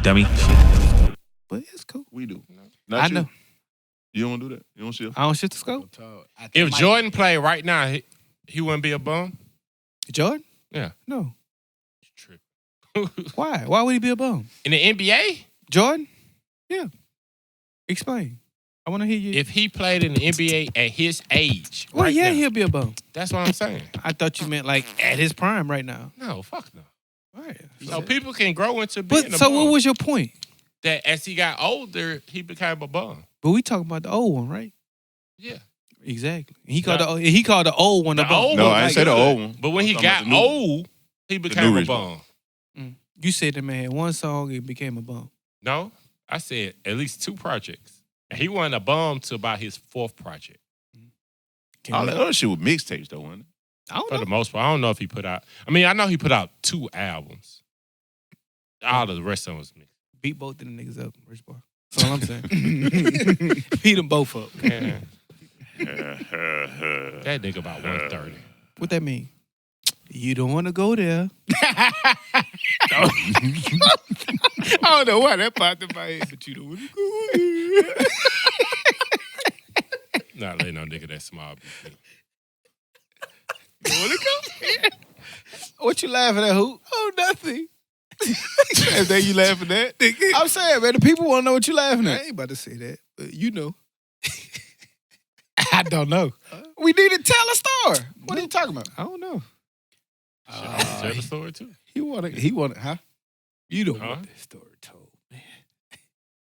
dummy. But it's cool. We do. I Not you. know. You don't do that. You don't shift. I don't shift the scope. If Jordan played right now, he wouldn't be a bum. Jordan? Yeah. No. Trip. Why? Why would he be a bum? In the NBA, Jordan? Yeah. Explain. I want to hear you. if he played in the NBA at his age, well, right yeah, now, he'll be a bum. that's what I'm saying. I thought you meant like at his prime right now. No, fuck no. All right. So people can grow into being But a so bum. what was your point? That as he got older, he became a bum. But we talking about the old one, right? Yeah. Exactly. He called the old one a The bum. old No, one, I like, didn't say the old one. But when he I'm got talking about the new one. old, he became a rich bum. You said the man had one song and became a bum. No, I said at least 2 projects. And he wasn't a bum till about his 4th project. All that other shit was mixtapes though, wasn't it? I don't For know. the most part, I don't know if he put out. I mean, I know he put out 2 albums. All of the rest of them was mixed. Beat both of them niggas up, Rich Bar. That's all I'm saying. Beat them both up. Yeah. That nigga about 130. What that mean? You don't want to go there. I don't know why that popped in my head, but you don't want to go there. Not letting no nigga that small. You want to go there? What you laughing at, Hoop? Oh, nothing. That you laughing at? I'm saying, man, the people want to know what you laughing at. I ain't about to say that, but you know. I don't know. We need to tell a story. What are you talking about? I don't know. Tell the story too. He wanted, huh? You don't want that story told, man.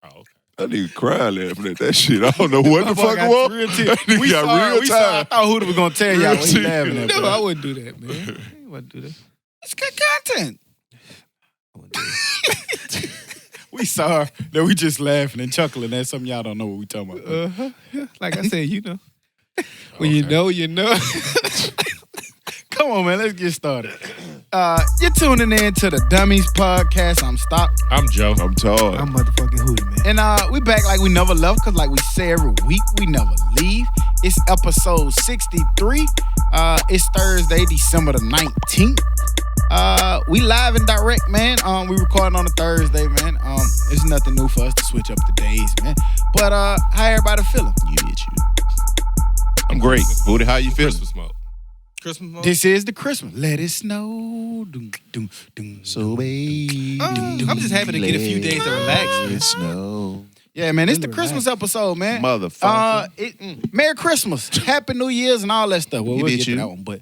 Oh, okay. That nigga crying laughing at that shit. I don't know what the fuck it was. That nigga We got saw, real I time. thought Huda was going to tell y'all what he laughing at. No, bro. I wouldn't do that, man. I ain't want to do that. It's good content. I wouldn't do that. We saw her that we just laughing and chuckling at something y'all don't know what we talking about. Uh-huh. Yeah. Like I said, you know. When you know, you know. Come on, man. Let's get started. You're tuning in to the Dummies Podcast. I'm Stock. I'm Joe. I'm tired. I'm motherfucking Hootie, man. And we back like we never left, because like we say every week, we never leave. It's episode 63. It's Thursday, December the 19th. We live and direct, man. We recording on a Thursday, man. It's nothing new for us to switch up the days, man. But how everybody feeling? You. I'm great. Hootie, how you feeling? Christmas smoke. Christmas mode? This is the Christmas. Let it snow. Doom, doom, doom. So baby, I'm just happy to get a few days to relax. let Man. it snow. Yeah, man. It's the Really Christmas episode, man. Motherfucker. Merry Christmas, Happy New Year's, and all that stuff. Well, You we'll did get to you. that one, but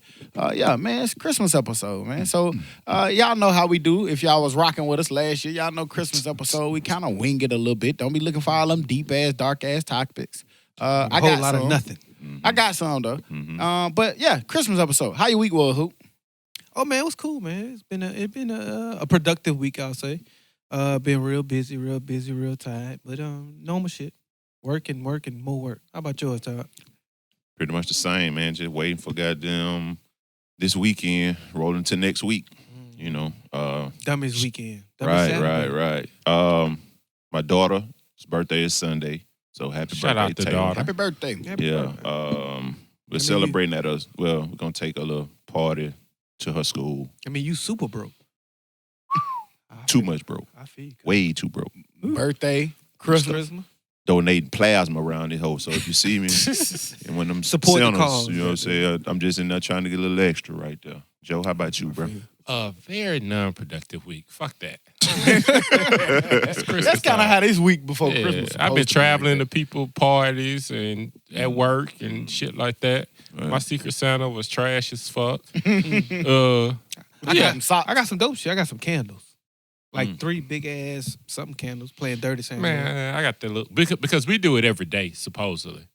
yeah, man, it's Christmas episode, man. So y'all know how we do. If y'all was rocking with us last year, y'all know Christmas episode. We kind of wing it a little bit. Don't be looking for all them deep ass, dark ass topics. I A whole got lot some. of nothing. I got some though. Mhm. But yeah, Christmas episode. How your week was, Hoop? Oh man, it was cool, man. It's been a productive week, I'll say. Been real busy, real tired, but normal shit. Working, more work. How about yours, Todd? Pretty much the same, man. Just waiting for goddamn this weekend, rolling to next week. You know. Dummies weekend. Dummies Saturday. Right. My daughter's birthday is Sunday, so happy Shout birthday, out to Taylor. daughter. Happy birthday. Happy Yeah. birthday. We're celebrating at us. Well, we're gonna take a little party to her school. I mean, you super broke. Too much broke. I feel you. Way too broke. Birthday, Christmas. Donating plasma around this hoe. So if you see me and when them Support the centers, cause. you know what I'm saying? I'm just in there trying to get a little extra right there. Joe, how about you, bro? Very non-productive week. Fuck that. That's Christmas. That's kind of time. how this week before Yeah, Christmas. I've been supposed to be traveling to like people parties and at work and shit like that. Right. My Secret Santa was trash as fuck. that. I got some socks. I got some dope shit. I got some candles. Like 3 big ass something candles playing Dirty Santa. Man, I got the little because we do it every day supposedly.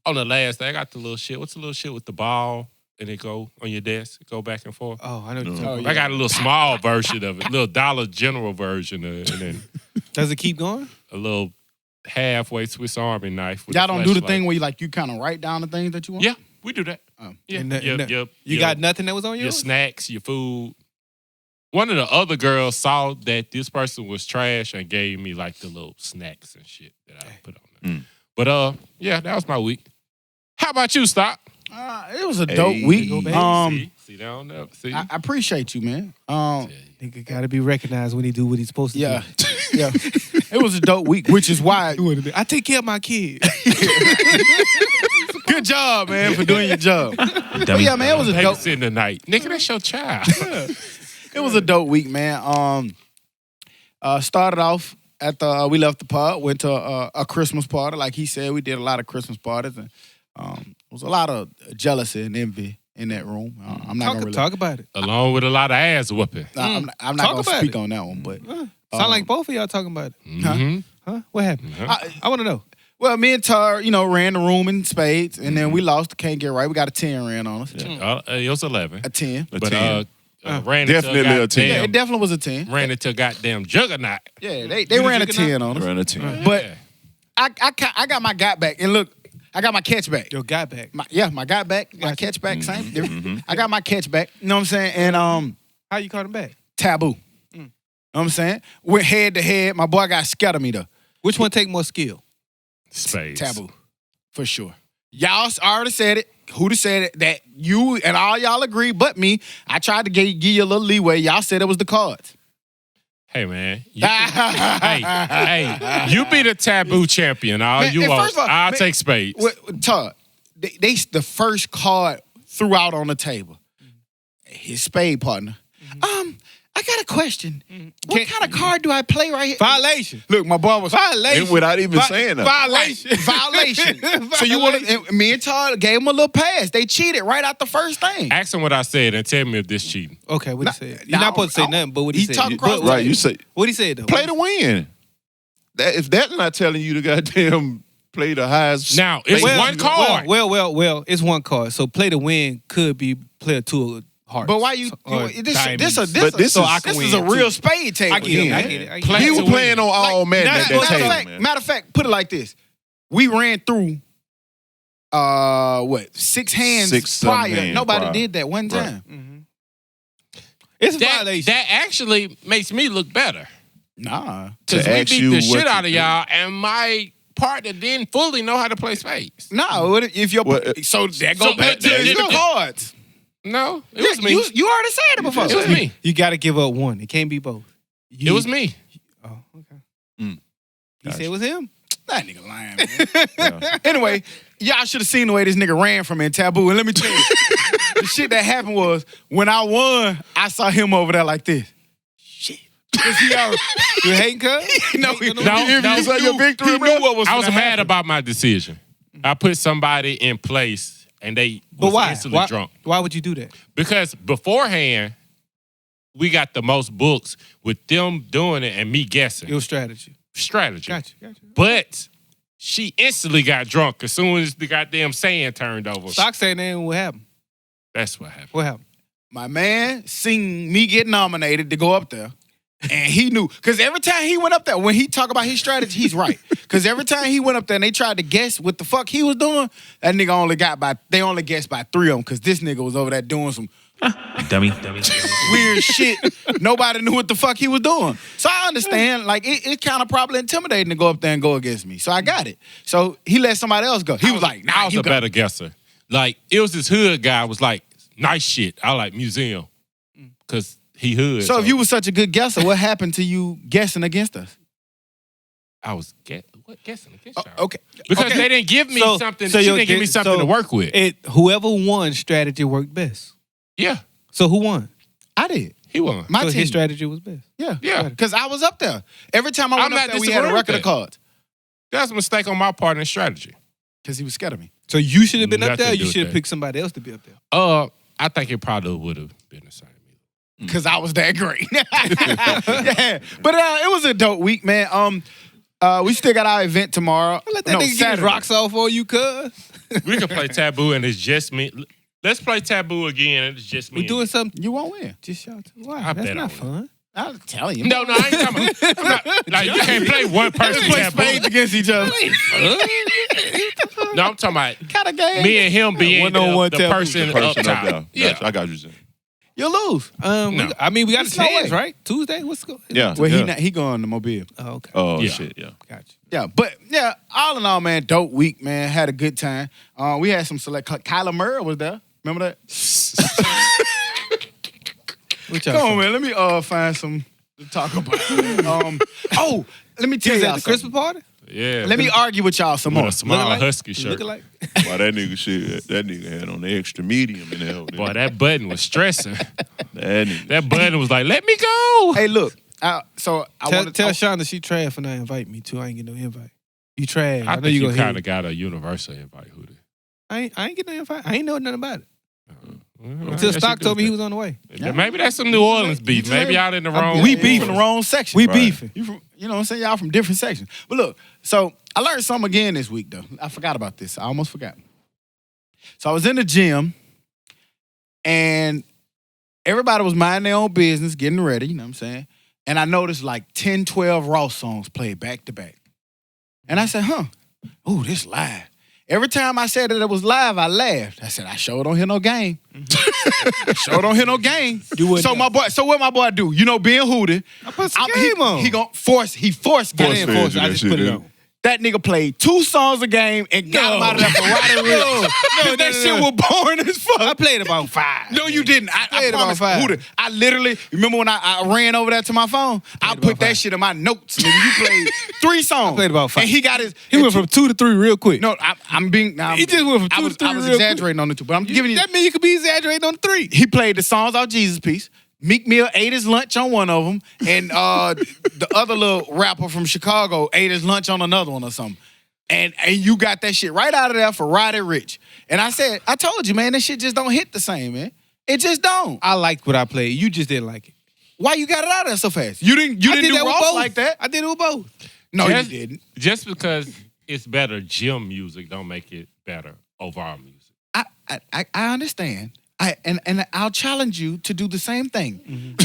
On the last day, I got the little shit. What's the little shit with the ball and it go on your desk, go back and forth? Oh, I know what you're No. talking yeah. I got a little small version of it, little Dollar General version of it, and then about. Does it keep going? a little halfway Swiss Army knife. With Y'all a don't do the flashlight. thing where you kind of write down the things that you want? Yeah, we do that. Oh. Yeah, And you your- got nothing that was on your yours? snacks, your food. One of the other girls saw that this person was trash and gave me like the little snacks and shit that I put on there. But yeah, that was my week. How about you, Stock? It was a dope week. See, they don't know. See? I appreciate you, man. Nigga gotta be recognized when he do what he's supposed to do. Yeah. It was a dope week, which is why I take care of my kids. good job, man, for doing your job. But yeah, man, it was a dope. Babysitting tonight, nigga. That's your child. It was a dope week, man. Started off at we left the pod, went to a Christmas party. Like he said, we did a lot of Christmas parties, and it was a lot of jealousy and envy in that room. I'm not gonna really talk about it. Along with a lot of ass whooping. I'm not Talk gonna about speak it. on that one, but Sound like both of y'all talking about it. Mm-hmm. Huh? What happened? I want to know. well, me and Tar, ran the room in spades, and then we lost. Can't get right. We got a 10 ran on us. It was 11. A 10. A But 10. ran Definitely into a 10. Yeah, it definitely was a 10. ran into a goddamn juggernaut. Yeah, they ran a 10 on us. Run a 10. But Yeah. I got my got back, and look, I got my catch back. Your guy back. My got back, my catch back, same different. Mm-hmm. I got my catch back. You know what I'm saying? And How you caught him back? Taboo. You know what I'm saying? Went head to head. My boy got scared of me though. Which one take more skill? Spades. Taboo, for sure. Y'all already said it. Who'da said it? That you and all y'all agree, but me. I tried to give you a little leeway. Y'all said it was the cards. Hey, man. Hey, you be the taboo champion. All Man, you and want. first of all, I'll man, take spades. Todd, they the first card threw out on the table. His spade partner. I got a question. What kind of card do I play right here? Violation. Look, my boy was And without even saying that. Violation. violation. So you want to? Me and Todd gave him a little pass. They cheated right out the first thing. Ask him what I said and tell me if this cheating. Okay, what he said? You're nah, not supposed to say I- nothing, but what he he said. talking cross- But- Right, you say What he said though? play to win. If that's not telling you to goddamn play the highest. Now, it's one card. Well, it's one card. So play to win could be play two hearts. But why you? Or This diamonds. is a real spade table. I get it. here. I get it. Play He to was win. playing on all men at that table, man. Matter of fact, put it like this: we ran through, 6 hands 6 prior. hands Nobody prior. did that one Right. time. It's a That, violation. that actually makes me look better. Nah. Because To we ask beat you the what shit to out of do. y'all, and my partner didn't fully know how to play spades. No, if you're so that go So, back but to there the you go. cards. No, it was me. You already said it before. It was me. You got to give up one. It can't be both. It was me. Oh, okay. Mm. He said it was him. That nigga lying, man. Anyway, y'all should have seen the way this nigga ran from me in Taboo. And let me tell you, the shit that happened was when I won, I saw him over there like this. Shit. Cause he already, You hating, cuz? no, No, You saw your victory, he bro? knew what was I was finna mad happen. about my decision. I put somebody in place, and they But was why? instantly drunk. Why would you do that? Because beforehand, we got the most books with them doing it and me guessing. It was strategy. Strategy. Gotcha. But she instantly got drunk as soon as the goddamn sand turned over. Stock saying that what happened? That's what happened. What happened? My man seen me get nominated to go up there. And he knew. Because every time he went up there, when he talk about his strategy, he's right. Because every time he went up there and they tried to guess what the fuck he was doing, that nigga they only guessed by 3 of them. Because this nigga was over there doing some Dummy. weird shit. Nobody knew what the fuck he was doing. So I understand, like, it kind of probably intimidating to go up there and go against me. So I got it. So he let somebody else go. He was like, nah, I was you a go. better guesser. Like, it was this hood guy was like, nice shit. I like museum. Because he hood. So if you was such a good guesser, what happened to you guessing against us? I was guessing against y'all. Okay. Because Okay. they didn't give me something. so She your didn't give me guess- something so to work with. Whoever won strategy worked best. Yeah, So who won? I did. he won. My So team. his strategy was best. Yeah. Yeah. Because I was up there. Every time I went I'm up not there, we had a disagreeing record with of cards. That's a mistake on my partner's strategy. Because he was scared of me. So you should have been up Nothing there. to You do with should have that. picked somebody else to be up there. I think it probably would have been the same. Because I was that great. Yeah. But it was a dope week, man. We still got our event tomorrow. Let that nigga get his Saturday. rocks off on you, cuz. We can play Taboo and it's just me. Let's play Taboo again and it's just me. We doing something. You won't win. Just shout. Why? I That's bet I not will. fun. I'll tell you. No, I ain't talking about. I'm not, like, you can't play one person Play Taboo. spades against each other. No, I'm talking about Kind of game. me and him being One-on-one the Taboo. person, Person up top. there. Yeah. Gotcha. I got you saying. You'll lose. No. we got There's a no chance, way. right? Tuesday? What's going? Yeah. Well, yeah. he going to Mobile. Oh, okay. Oh Yeah. shit. Yeah. Gotcha. Yeah, but yeah, all in all, man, dope week, man. Had a good time. We had some select. Kyler Murray was there. Remember that? What y'all Come on, saying? man. Let me find some to talk about. Let me He tell was y'all at the something. Christmas party. Yeah. Let me argue with y'all some With more. a small Looking husky shirt. Looking like. Why that nigga shit? That nigga had on the extra medium in there. Boy, that button was stressing. That nigga. That button was like, let me go. Hey, look. So I Tell want to Shonda she trash for not inviting me too. I ain't get no invite. You trash. I know think you you gonna kind hit. of got a universal invite, Hootie. I ain't get no invite. I ain't know nothing about it Well, I until guess Stock you told me do he was on the way. that. Maybe that's some New Orleans you beef. just Maybe ain't- out in the wrong. we beef. beef in the wrong section. We Right. beefing. You know what I'm saying? Y'all from different sections. But look, so I learned something again this week, though. I forgot about this. I almost forgot. So I was in the gym, and everybody was minding their own business, getting ready, you know what I'm saying? And I noticed like 10, 12 Ross songs played back to back. And I said, ooh, this live. Every time I said that it was live, I laughed. I said, I sure don't hear no game. Sure don't hear no game. So what my boy do? You know, being Hootie, I put some game on. he forced I Force didn't fed force you it. I that just shit, put it didn't on. That nigga played 2 songs a game and got him out of there for riding rich. That shit was boring as fuck. I played about 5. No, you didn't. I Played about promise. 5. Hootie, I literally, remember when I ran over there to my phone? I about put that 5. shit in my notes. Nigga, you played 3 songs. I played about 5. And he got his. He went from 2 to 3 real quick. No, I'm being. Now, He just went from 2 to 3 I was real exaggerating on the 2, but I'm giving you. That means you could be exaggerating on the 3. He played the songs off Jesus Piece. Meek Mill ate his lunch on one of them, and the other little rapper from Chicago ate his lunch on another one or something. And you got that shit right out of there for Riding Rich. And I said, I told you, man, that shit just don't hit the same, man. It just don't. I liked what I played. You just didn't like it. Why you got it out of there so fast? You didn't I did do that with Ross both. like that? I did it with both. No, Just- you didn't. Just because it's better gym music don't make it better overall music. I understand. And I'll challenge you to do the same thing.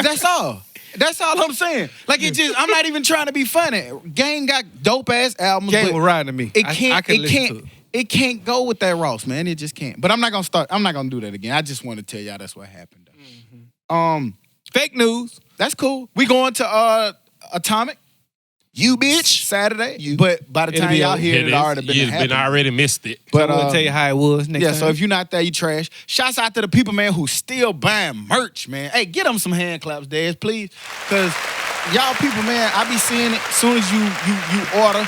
That's all. That's all I'm saying. Like I'm not even trying to be funny. Gang got dope ass albums. Game but was riding to me. It I can't. could It listen can't. to it. It can't go with that Ross, man. It just can't. But I'm not gonna do that again. I just want to tell y'all that's what happened. Fake news. That's cool. We going to Atomic. You bitch Saturday. But by the It'll time be y'all over. hear it, already been You've happening. already missed it. But I'm gonna tell you how it was next yeah, time. so if you're not there, you trash. Shouts out to the people, man, who still buying merch, man. Hey, get them some hand claps, Dez, please. Because y'all people, man, I be seeing it. As soon as you order,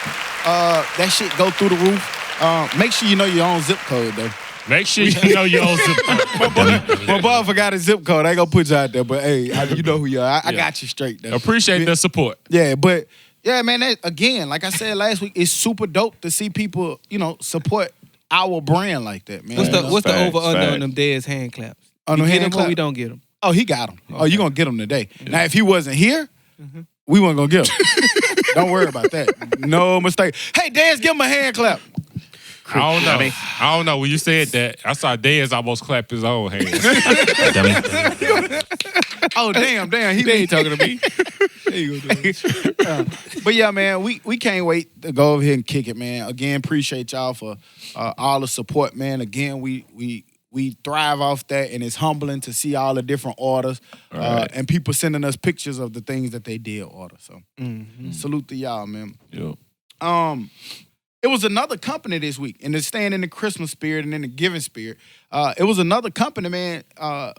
that shit go through the roof. Make sure you know your own zip code, though. Make sure you know your own zip code. My boy forgot his zip code. I ain't gonna put you out there, but hey, you know who you are. I got you straight, though. Appreciate the support. Yeah, but yeah, man, again, like I said last week, it's super dope to see people, support our brand like that, man. what's the Facts, over under on facts. them Dez hand claps? On We them get hand them or clap? we don't get them. Oh, he got him. Oh, you gonna get him today. Now, if he wasn't here, we weren't gonna get him. Don't worry about that. No mistake. Hey, Dez, give him a hand clap. I don't know. When you said that, I saw Dez almost clap his own hands. Oh, damn. He They ain't talking to me. There you go, dude. But yeah, man, we can't wait to go over here and kick it, man. Again, appreciate y'all for all the support, man. Again, we thrive off that, and it's humbling to see all the different orders and people sending us pictures of the things that they did order. So salute to y'all, man. Yep. It was another company this week, and it's staying in the Christmas spirit and in the giving spirit. It was another company, man,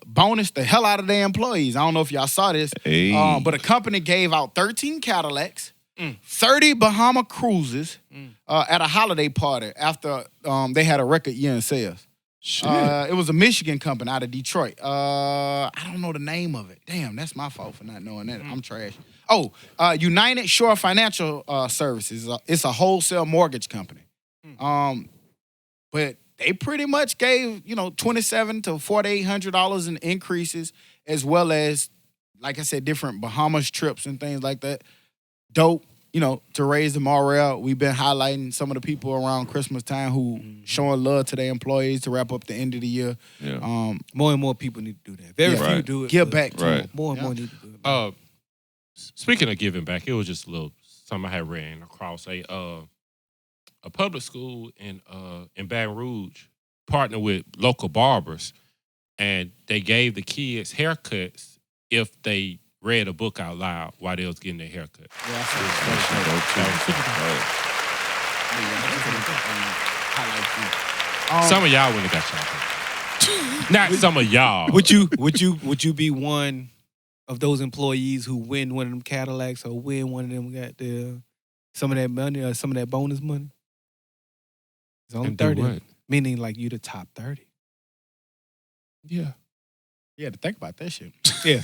bonus the hell out of their employees. I don't know if y'all saw this, Hey. but a company gave out 13 Cadillacs, 30 Bahama cruises at a holiday party after they had a record year in sales. Shit. It was a Michigan company out of Detroit. I don't know the name of it. Damn, that's my fault for not knowing that. I'm trash. Oh, United Shore Financial Services. It's a wholesale mortgage company. But they pretty much gave, $2,700 to $4,800 in increases, as well as, like I said, different Bahamas trips and things like that. Dope. To raise the morale. We've been highlighting some of the people around Christmas time who showing love to their employees to wrap up the end of the year. Yeah. More and more people need to do that. Very Yeah. few Right. do it. Give but back to Right. them. More and more need to do it. Speaking of giving back, it was just a little something I had ran across. A public school in Baton Rouge partnered with local barbers and they gave the kids haircuts if they read a book out loud while they was getting their haircut. Some of y'all wouldn't have got y'all. Not some of y'all. Would you be one of those employees who win one of them Cadillacs or win one of them got some of that money or some of that bonus money? It's only And do 30. what? Meaning like you the top 30. Yeah. You had to think about that shit. Yeah.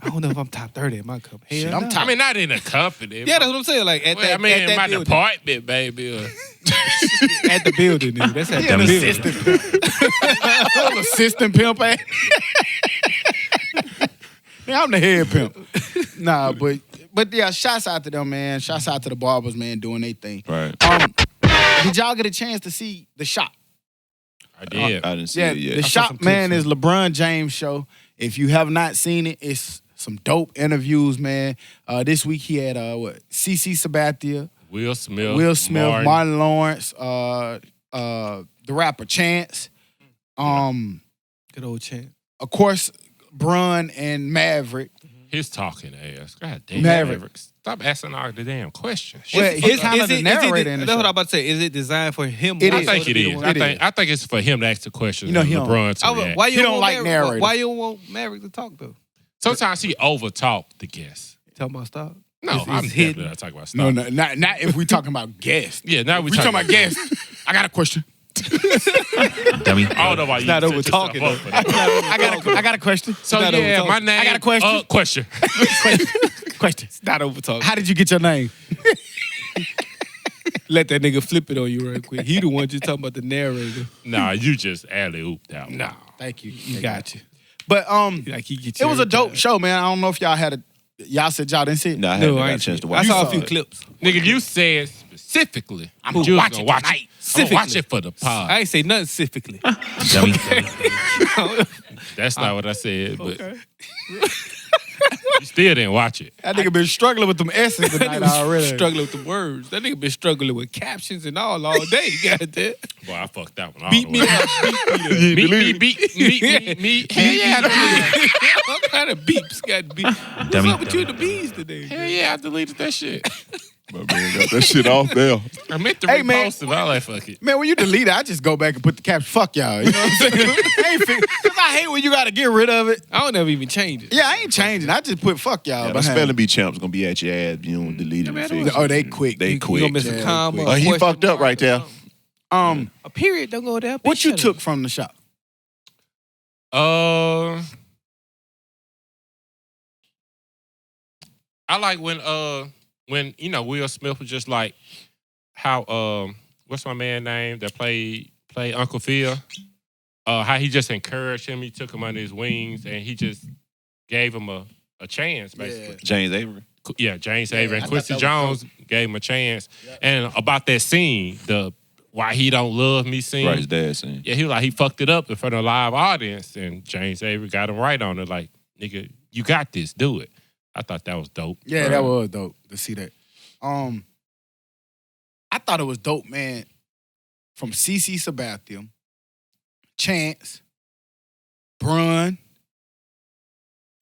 I don't know if I'm top 30 in my company. Shit, Hell I'm no. top. I mean, not in a company. Yeah, that's what I'm saying. Like at that, I mean, at in that my building. department, baby. At the building, nigga. That's at the an building. assistant. Little assistant pimp. Eh? Yeah, I'm the head pimp. Nah, but yeah, shouts out to them, man. Shouts out to the barbers, man, doing their thing. Right. Did y'all get a chance to see The Shop? I did. I didn't see Yeah, it yet. The saw Shop, some man, clips, is LeBron James' show. If you have not seen it, it's some dope interviews, man. This week he had CC Sabathia, Will Smith, Martin Lawrence, the rapper Chance, Good old chance. of course, Brun and Maverick. His talking ass. God damn, Maverick. Maverick. Stop asking all the damn questions. Well, Shut the he's fuck up. kind of the narrator in the That's what I'm show. about to say. Is it designed for him? It more is. so I think to it be the is. one- I think it's for him to ask the questions. You know, and he don't- LeBron to Oh, react. why you He don't don't want like Maverick? narrators. Why you don't want Maverick to talk though? Sometimes he overtalk the guests. Tell my stop. No, It's I'm hidden. definitely not talking about No, stuff. no, not if we talking about guests. Yeah, now We talking about guests. I got a question. Dummy. I don't know why you not set over-talking, yourself up for that. I got a question. So not yeah, over-talking. my name. I got a question. Question. Question. Not over talking. How did you get your name? Let that nigga flip it on you right quick. He the one just talking about the narrator. Nah, you just alley-ooped out. Nah, Thank you. he got you. But Like he get it you was a every dope time. show, man. I don't know if y'all had y'all said y'all didn't see it. No, I haven't No, got I a ain't chance seen to it. watch I it. saw a saw few it. clips. Nigga, you said specifically. I'm you gonna was watch gonna it watch tonight. it. I'm gonna watch Specifically. it for the pod. I ain't say nothing specifically. Dummy. That's not what I said, but you still didn't watch it. That nigga been struggling with them S's That tonight nigga already. struggling with the words. That nigga been struggling with captions and all day. Goddamn. Boy, I fucked that one all Beat the me way. up. Meet. Hell yeah, I deleted it. What kind of beeps got beat? What's Dummy. up with you and the bees today? Hell yeah, I deleted that shit. My man got that shit off there. I meant to Hey, man. repost it, but I like fuck it. Man, when you delete it, I just go back and put the caption. Fuck y'all. You know what I'm saying? Because I hate when you got to get rid of it. I don't ever even change it. Yeah, I ain't changing. I just put fuck y'all. Yeah, the behind spelling it. bee champs gonna be at your ass. You don't delete it. man, and don't- fix it. Oh, they quick. They You quick. gonna miss Yeah, a comma. quick. Oh, a he question fucked up mark, right there. A period don't go there. What you Shut took up. from the shop? I like when you know Will Smith was just like how what's my man name that played Uncle Phil? How he just encouraged him, he took him under his wings, and he just gave him a chance, basically. James Avery. Yeah, James Yeah, Avery I and thought Quincy that was Jones gave him a chance. And about that scene, the why he don't love me scene. Right, his dad saying. Yeah, he was like, he fucked it up in front of a live audience, and James Avery got him right on it. Like, nigga, you got this, do it. I thought that was dope. Yeah, that was dope to see that. I thought it was dope, man. From CC Sabathia, Chance, Brun,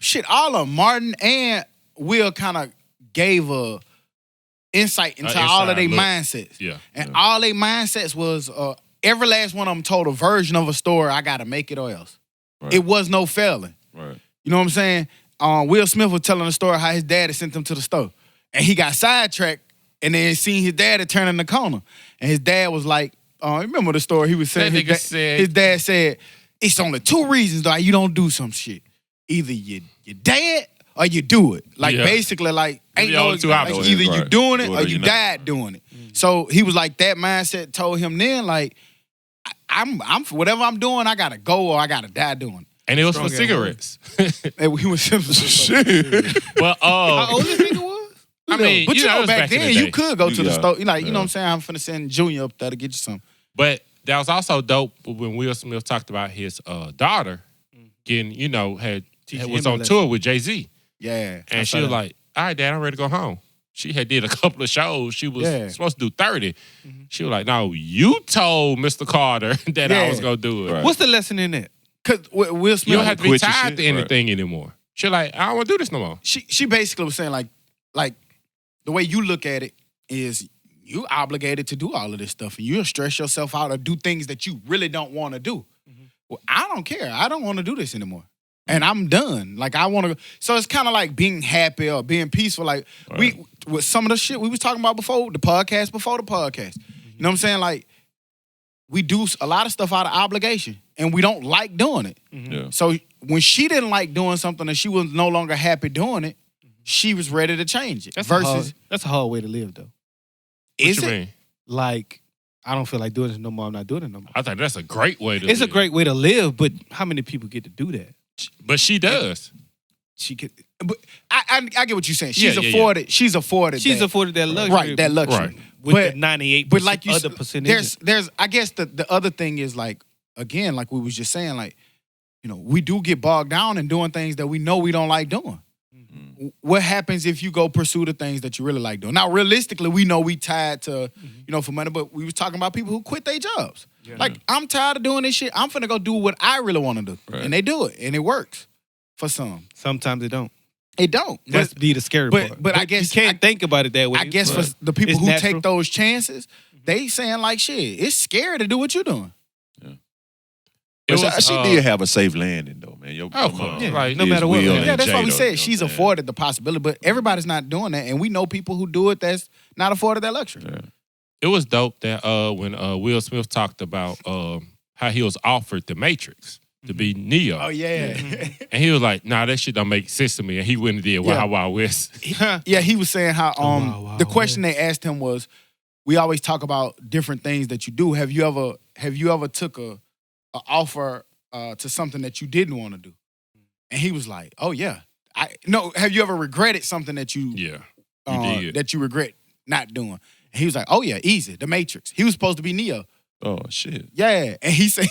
shit, all of them, Martin and Will kind of gave a insight into all of their inside look. mindsets. Yeah. And all their mindsets was every last one of them told a version of a story, I gotta make it or else. Right. It was no failing. Right. You know what I'm saying? Will Smith was telling a story how his daddy sent him to the store. And he got sidetracked and then seen his daddy turning the corner. And his dad was like, remember the story he was saying? That nigga said- his dad said, it's only two reasons why you don't do some shit. Either you're dead or you do it. Like, Yeah. basically, like, ain't The no only two like, options. either you Right. doing it Do or you not. died doing it. So he was like, that mindset told him then, like, I'm whatever I'm doing, I gotta go or I gotta die doing it. And it was for Strong cigarettes. And he was Shit. But How old this nigga was? I mean, but you know, it was back back in then the you day. could go to the Yeah. store. You know what Yeah. I'm saying? I'm finna send Junior up there to get you some. But that was also dope when Will Smith talked about his daughter getting, you know, Teaching was him a on lesson. tour with Jay-Z. Yeah. I And saw she was that. like, all right, Dad, I'm ready to go home. She had did a couple of shows. She was Yeah. supposed to do 30. She was like, no, you told Mr. Carter that I Yeah. was going to do it. Right. What's the lesson in that? Cause Will Smith, You don't have to be quit your tied shit, to anything anymore. She like, I don't want to do this no more. she basically was saying like the way you look at it is you obligated to do all of this stuff, and you'll stress yourself out or do things that you really don't want to do. Well, I don't care. I don't want to do this anymore. And I'm done. Like, I want to. So it's kind of like being happy or being peaceful. Like, with some of the shit we was talking about before the podcast. You know what I'm saying? Like, we do a lot of stuff out of obligation, and we don't like doing it. Yeah. So when she didn't like doing something and she was no longer happy doing it, she was ready to change it. That's Versus, a hard way to live, though. is What you it? mean? Like, I don't feel like doing this no more. I'm not doing it no more. I think that's a great way to It's live. a great way to live, but how many people get to do that? But she does. She could, but I get what you're saying. She's Yeah. afforded. She's afforded. She's that. afforded that luxury. Right, that luxury. Right. With But- the 98% But like you other said, percentage. there's I guess the other thing is like, again, like we was just saying, like, you know, we do get bogged down in doing things that we know we don't like doing. What happens if you go pursue the things that you really like doing? Now, realistically, we know we tied to, you know, for money, but we was talking about people who quit their jobs. Like, I'm tired of doing this shit. I'm finna go do what I really want to do. Right. And they do it, and it works for some. Sometimes it don't. It don't. That's be the scary part. but I guess you can't think about it that way. I guess but for the people it's who natural. take those chances, they saying like, shit, it's scary to do what you're doing. But she did have a safe landing, though, man. Your Of mom course. Yeah, Like, no matter what, Will man. and Yeah, that's why we Jada, said you she's know what I'm afforded the possibility, but everybody's not doing that, and we know people who do it that's not afforded that luxury. saying? It was dope that when Will Smith talked about how he was offered the Matrix to be Neo. Oh yeah, And he was like, nah, that shit don't make sense to me. And he went and did Wild Wild West. yeah. He was saying how Wow, the question they asked him was, we always talk about different things that you do. Have you ever took a offer to something that you didn't want to do? And he was like, oh yeah. Have you ever regretted something that you Yeah. did. that you regret not doing? And he was like, oh yeah, easy. The Matrix. He was supposed to be Neo. Oh, shit. Yeah, and he said,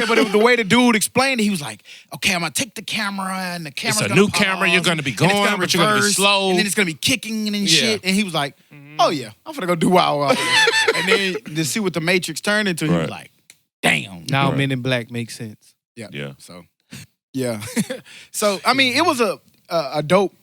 but it was the way the dude explained it, he was like, okay, I'm gonna take the camera, and the camera's It's a gonna new pause, camera, you're gonna be and it's going, but you're gonna be reverse, slow. and then it's gonna be kicking and Yeah. shit. And he was like, oh yeah, I'm gonna go do Wild. And then to see what the Matrix turned into, he was Right. like, damn. Now Right. Men in Black makes sense. Yeah. So, yeah. So I mean, it was a dope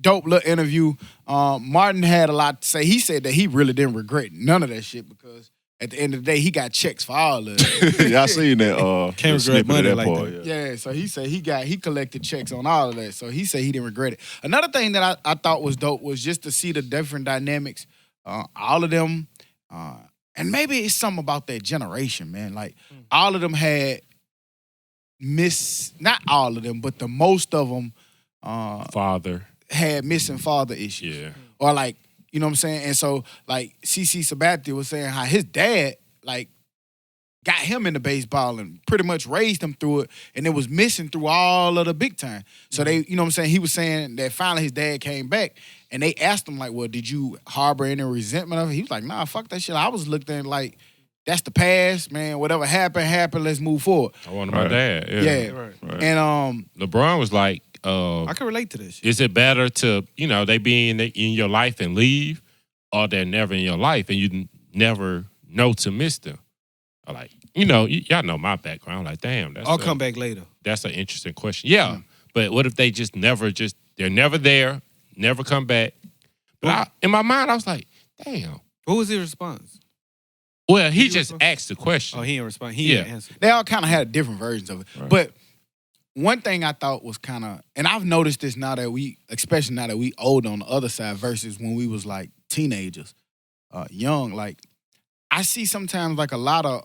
little interview. Martin had a lot to say. He said that he really didn't regret none of that shit because at the end of the day, he got checks for all of it. Yeah, I seen that. Can't regret snippet of money that like part, that. yeah. Yeah, so he said he collected checks on all of that. So he said he didn't regret it. Another thing that I thought was dope was just to see the different dynamics. All of them, and maybe it's something about that generation, man. Like all of them had not all of them, but the most of them Father. had missing father issues. Yeah. Or like, you know what I'm saying? And so like CC Sabathia was saying how his dad like got him into baseball and pretty much raised him through it, and it was missing through all of the big time. So they, you know what I'm saying? He was saying that finally his dad came back, and they asked him like, well, did you harbor any resentment of it? He was like, nah, fuck that shit. I was looked at like, that's the past, man. Whatever happened, let's move forward. I wanted my Right. dad. Yeah. Yeah. Right. And LeBron was like, I can relate to this shit. is it better to, they be in your life and leave, or they're never in your life and you never know to miss them? Or like, y'all know my background. Like, damn, I'll come back later. That's an interesting question. Yeah, but what if they they're never there, never come back? But in my mind, I was like, damn. What was his response? Well, he you just respond? asked the question. Oh, he didn't respond. He didn't answer. they all kind of had different versions of it. Right. But one thing I thought was kind of, and I've noticed this now that especially now that we old on the other side versus when we was like teenagers, young, like I see sometimes like a lot of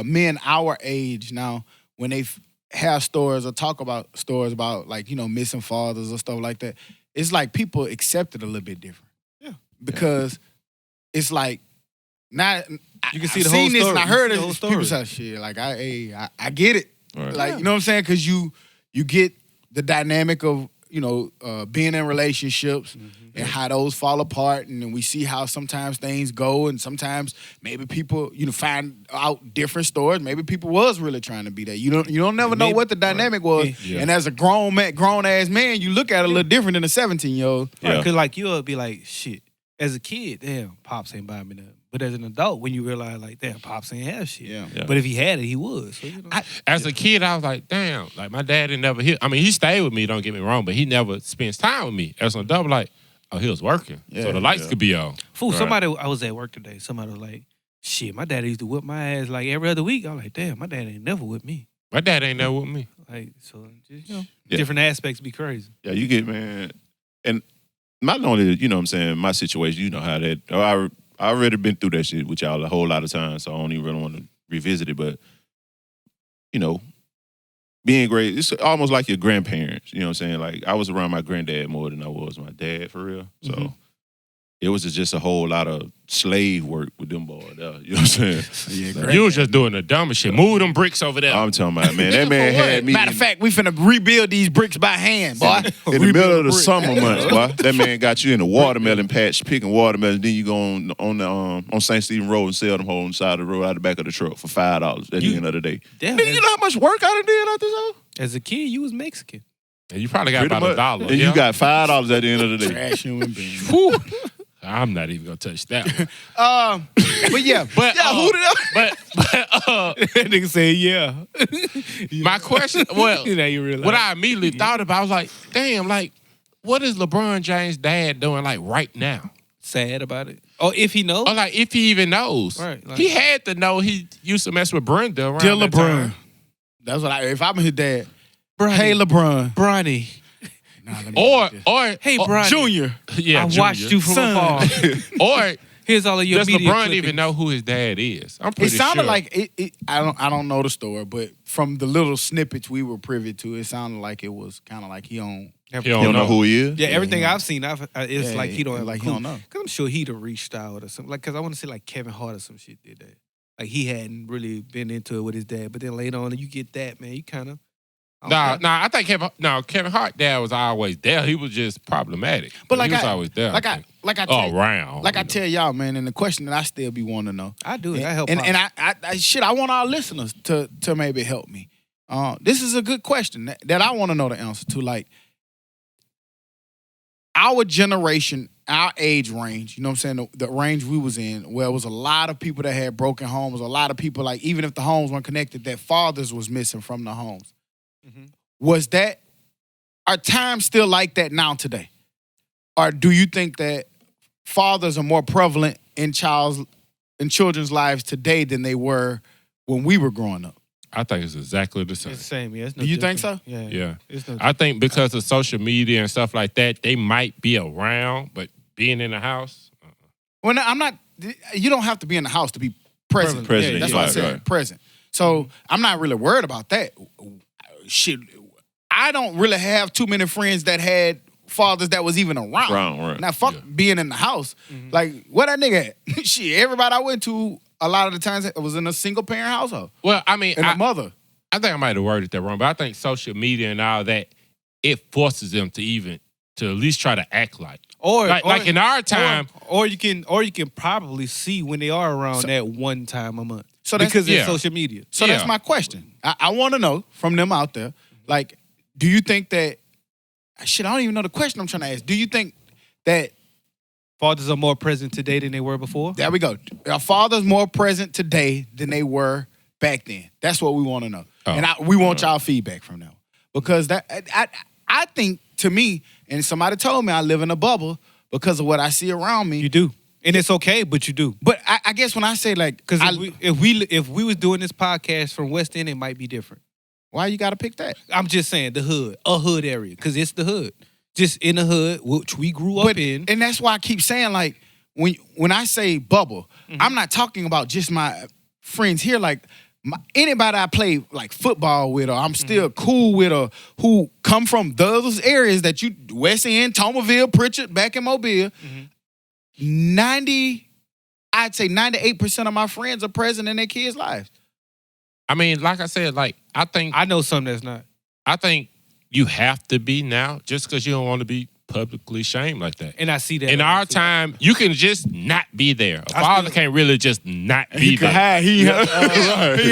men our age now when they have stories or talk about stories about like, missing fathers or stuff like that, it's like people accept it a little bit different. Yeah. Because it's like, not You can see I've the whole seen this story. and I You heard see the it. whole People story. say shit like I get it. Right. Like, you know what I'm saying? Because you get the dynamic of, being in relationships and how those fall apart. And then we see how sometimes things go and sometimes maybe people, find out different stories. Maybe people was really trying to be that. You don't never know Maybe- what the dynamic was. Yeah. And as a grown ass man, you look at it a little different than a 17-year-old. Yeah. Because like you'll be like, shit. As a kid, damn, pops ain't buying me nothing. But as an adult, when you realize, like, damn, Pops ain't have shit. Yeah. Yeah. But if he had it, he would. So, As a kid, I was like, damn, like my dad didn't never hit. I mean, he stayed with me, don't get me wrong, but he never spends time with me. As an adult, like, oh, he was working. Yeah, so the lights could be on. fool, Right. somebody, I was at work today. Somebody was like, shit, my dad used to whip my ass like every other week. I was like, damn, my dad ain't never with me. My dad ain't there with me. Like, so, just, Yeah. different aspects be crazy. Yeah, you get, man. And not only, you know what I'm saying, my situation, you know how that, I already been through that shit with y'all a whole lot of times, so I don't even really want to revisit it. But, you know, being great, it's almost like your grandparents, you know what I'm saying? Like, I was around my granddad more than I was my dad, for real. So it was just a whole lot of slave work with them boys there, you know what I'm saying? Yeah, You was just doing the dumbest shit. Move them bricks over there. I'm talking about, man, that man had me Matter of fact, we finna rebuild these bricks by hand, boy. in the middle of the summer months, boy. That man got you in the watermelon patch picking watermelon. Then you go on St. Stephen Road and sell them on the side of the road out the back of the truck for $5 at the end of the day. Damn, Nigga, you know how much work I done did out this house? as a kid, you was Mexican. And you probably got Pretty about much. $1. And yeah? you got $5 at the end of the day. Trash human being. Whew. I'm not even gonna touch that one. But yeah, But who did I? That nigga said, yeah. my question, well, Now you realize. what I immediately thought about, I was like, damn, like, what is LeBron James' dad doing like right now? sad about it. Or if he knows. Or like if he even knows. Right, like- He had to know he used to mess with Brenda around Dear that LeBron. time. That's what if I'm his dad. Bronny. Hey, LeBron. Bronny. Nah, let me Or get this. Hey, or- Bronny. Junior. yeah, I Junior. watched you from Son. afar. Or Here's all of your does media LeBron clippings. even know who his dad is? I'm It pretty sounded sure. like it. I don't know the story, but from the little snippets we were privy to, it sounded like it was kind of like he on. he You don't know who he is? Yeah, everything Yeah. I've seen, it's like he don't have like a he clue. don't know. Cause I'm sure he'd have reached out or something. Like, cause I want to say like Kevin Hart or some shit did that. Like he hadn't really been into it with his dad, but then later on, you get that man, you kind of. Nah, I think Kevin Hart dad was always there. He was just problematic. But like he was I- always there. Like I tell, around. like I you know. tell y'all, man, and the question that I still be wanting to know. I do it. I help. And Pop. I want our listeners to maybe help me. This is a good question that I want to know the answer to. Like our generation, our age range, you know what I'm saying? The range we was in, where it was a lot of people that had broken homes, a lot of people, like, even if the homes weren't connected, that fathers was missing from the homes. Mhm. Was that, are times still like that now today? Or do you think that fathers are more prevalent in children's lives today than they were when we were growing up? I think it's exactly the same. It's the same. Yeah. It's no Do you think different. so? Yeah. Yeah. It's no. I think because of social media and stuff like that, they might be around, but being in the house, Well, no, I'm not. You don't have to be in the house to be present. President, That's yeah, what I right, said. right. Present. So I'm not really worried about that. Shit, I don't really have too many friends that had fathers that was even around. Right. Now, fuck Yeah. being in the house. Like, where that nigga at? Shit, everybody I went to, a lot of the times, it was in a single parent household. well, I mean, And a mother. I think I might have worded that wrong, but I think social media and all that, it forces them to at least try to act like. Or Like in our time, or you can probably see when they are around that one time a month. So that's- because yeah. it's social media. So Yeah. that's my question. I want to know from them out there, like, do you think that, shit, I don't even know the question I'm trying to ask. Do you think that, Fathers are more present today than they were before. there we go, are fathers more present today than they were back then? That's what we want to know. Oh. And we want y'all feedback from them. Because I think, to me, and somebody told me I live in a bubble because of what I see around me. You do, and it's okay, but you do. But I guess when I say, like, Because if we was doing this podcast from West End, it might be different. why you got to pick that? I'm just saying the hood, a hood area, because it's the hood, just in the hood which we grew up in. And that's why I keep saying, like, when I say bubble, I'm not talking about just my friends here. Like, anybody I play like football with, or I'm still cool with, or who come from those areas that you, West End, Tomerville, Pritchard, back in Mobile, I'd say 98% of my friends are present in their kids' lives. I mean, like I said, like I think I know some that's not. you have to be now just because you don't want to be publicly shamed like that. And I see that. In our time, you can just not be there. A father can't really just not be there. He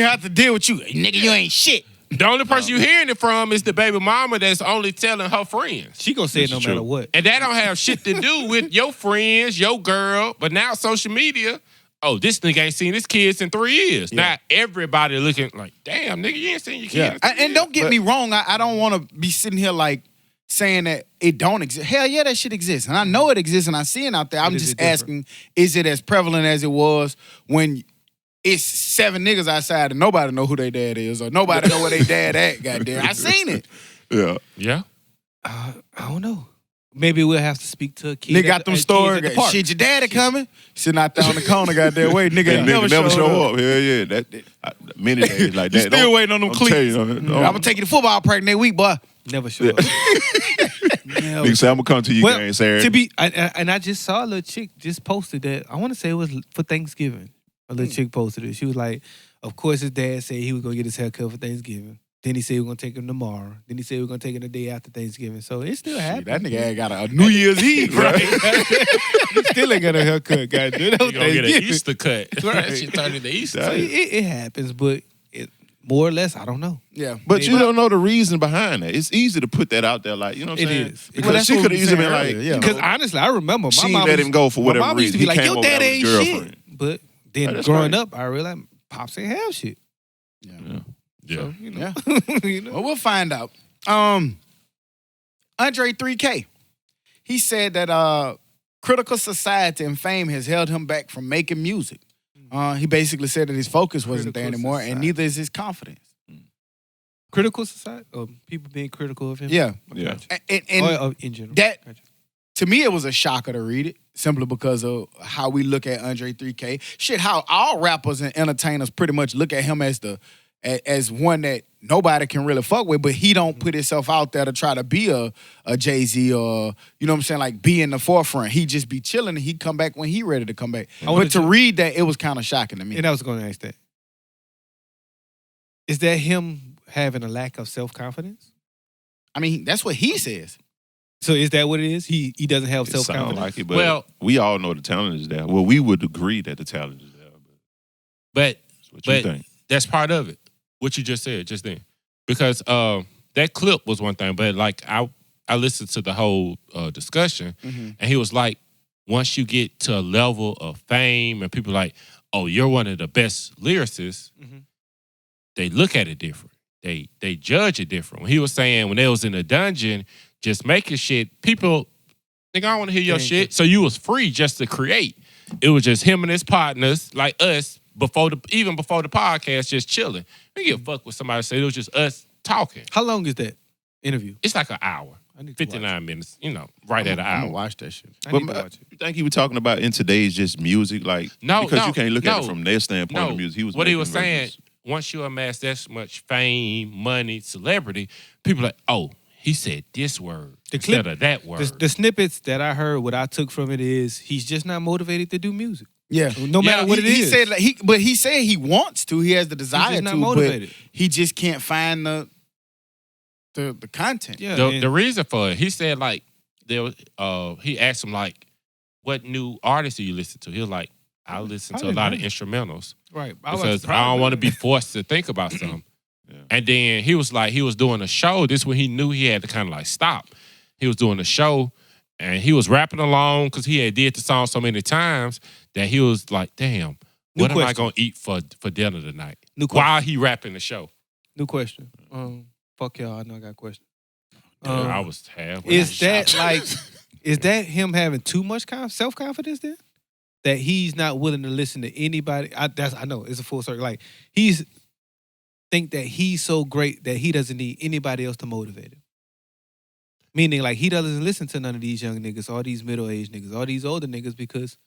have to deal with you. Nigga, you ain't shit. The only person you hearing it from is the baby mama that's only telling her friends. She gonna say it no That's matter true. what. And that don't have shit to do with your friends, your girl. But now social media, oh, this nigga ain't seen his kids in 3 years. Yeah. Now everybody looking like, damn, nigga, you ain't seen your kids. Yeah. in 3 And years. don't get me wrong, I don't want to be sitting here like saying that it don't exist. Hell yeah, that shit exists. And I know it exists and I see it out there. I'm But is just it different? asking, is it as prevalent as it was when it's 7 niggas outside and nobody know who their dad is or nobody know where their dad at, goddamn. I seen it. Yeah. Yeah. I don't know. Maybe we'll have to speak to a kid. Nigga got them stories. Kids at the park. Shit, your daddy coming? Sitting out there on the corner, goddamn way. Nigga And never show up. Hell yeah. Many days like You that. still waiting on them I'm cleats. telling you, I'm gonna take you to football practice next week, boy. Never show up. Never. Nigga say, I'm gonna come to your game Saturday. I just saw a little chick just posted that. I want to say it was for Thanksgiving. A little chick posted it. She was like, of course his dad said he was gonna get his hair cut for Thanksgiving. Then he said he was gonna take him tomorrow. Then he said we were gonna take him the day after Thanksgiving. So it still happened. That nigga ain't got a New Year's Eve, right? He still ain't got a haircut, goddamn. You gonna get an Easter cut. Right. That shit turned into Easter. So it happens, but more or less, I don't know. Yeah. But you don't know the reason behind that. It's easy to put that out there, like, you know what I'm It saying? is. Because that's she what could we have easily saying been like, earlier, yeah. you know, Because honestly, I remember she ain't let him go for whatever my mom used to be reason. like, He your came dad over there ain't with his shit. girlfriend. But then that's growing crazy. up, I realized pops ain't have shit. Yeah. Yeah. So, you know. Yeah. You know. Well, we'll find out. Andre 3K. He said that critical society and fame has held him back from making music. He basically said that his focus wasn't there Critical anymore, society. and neither is his confidence. Critical society? Or people being critical of him? Yeah. Yeah. And Or in general. that- Gotcha. to me, it was a shocker to read it, simply because of how we look at Andre 3K. Shit, how all rappers and entertainers pretty much look at him as one that nobody can really fuck with, but he don't put himself out there to try to be a Jay-Z or, you know what I'm saying, like be in the forefront. He just be chilling and he come back when he ready to come back. wanna But to read that, it was kind of shocking to me. And I was going to ask that. Is that him having a lack of self-confidence? I mean, that's what he says. So is that what it is? He doesn't have It sound self-confidence? like it, but Well- we all know the talent is there. Well, we would agree that the talent is there. But But that's what you But- think. that's part of it. What you just said just then. Because that clip was one thing, but like I listened to the whole discussion, and he was like, once you get to a level of fame and people like, oh, you're one of the best lyricists, Mhm. they look at it different. They judge it different. When he was saying when they was in the dungeon, just making shit, people, nigga, I don't want to hear your Thank shit. So you was free just to create. It was just him and his partners, like us, even before the podcast, just chilling. We give a fuck with somebody say it was just us talking. How long is that interview? It's like an hour, I need to watch 59 minutes, right at an I'm gonna hour. watch that shit. it. I But need to watch it. you think he was talking about in today's just music, like No, because no, you can't look at it no. from their standpoint No, of music. He was what he making was saying, records. once you amass that much fame, money, celebrity, people like, oh, he said this word The instead clip- of that word. The snippets that I heard, what I took from it is he's just not motivated to do music. Yeah. No matter what it is. He said like, he said he wants to. He has the desire not to, motivated. but he just can't find the content. Yeah, the reason for it, he said like there was, he asked him like, what new artists do you listen to? He was like, I listen to a lot of instrumentals right. because I don't want to be forced to think about something. Yeah. And then he was like, he was doing a show. This when he knew he had to kind of like stop. He was doing a show and he was rapping along because he had did the song so many times that he was like, damn, what am I question. gonna eat for dinner tonight? New question. While he rapping the show. New question. Fuck y'all. I know I got a question. Damn, I was halfway. Is that like? Is that him having too much self-confidence then? That he's not willing to listen to anybody? I know it's a full circle. Like he's think that he's so great that he doesn't need anybody else to motivate him. Meaning like he doesn't listen to none of these young niggas, all these middle-aged niggas, all these older niggas because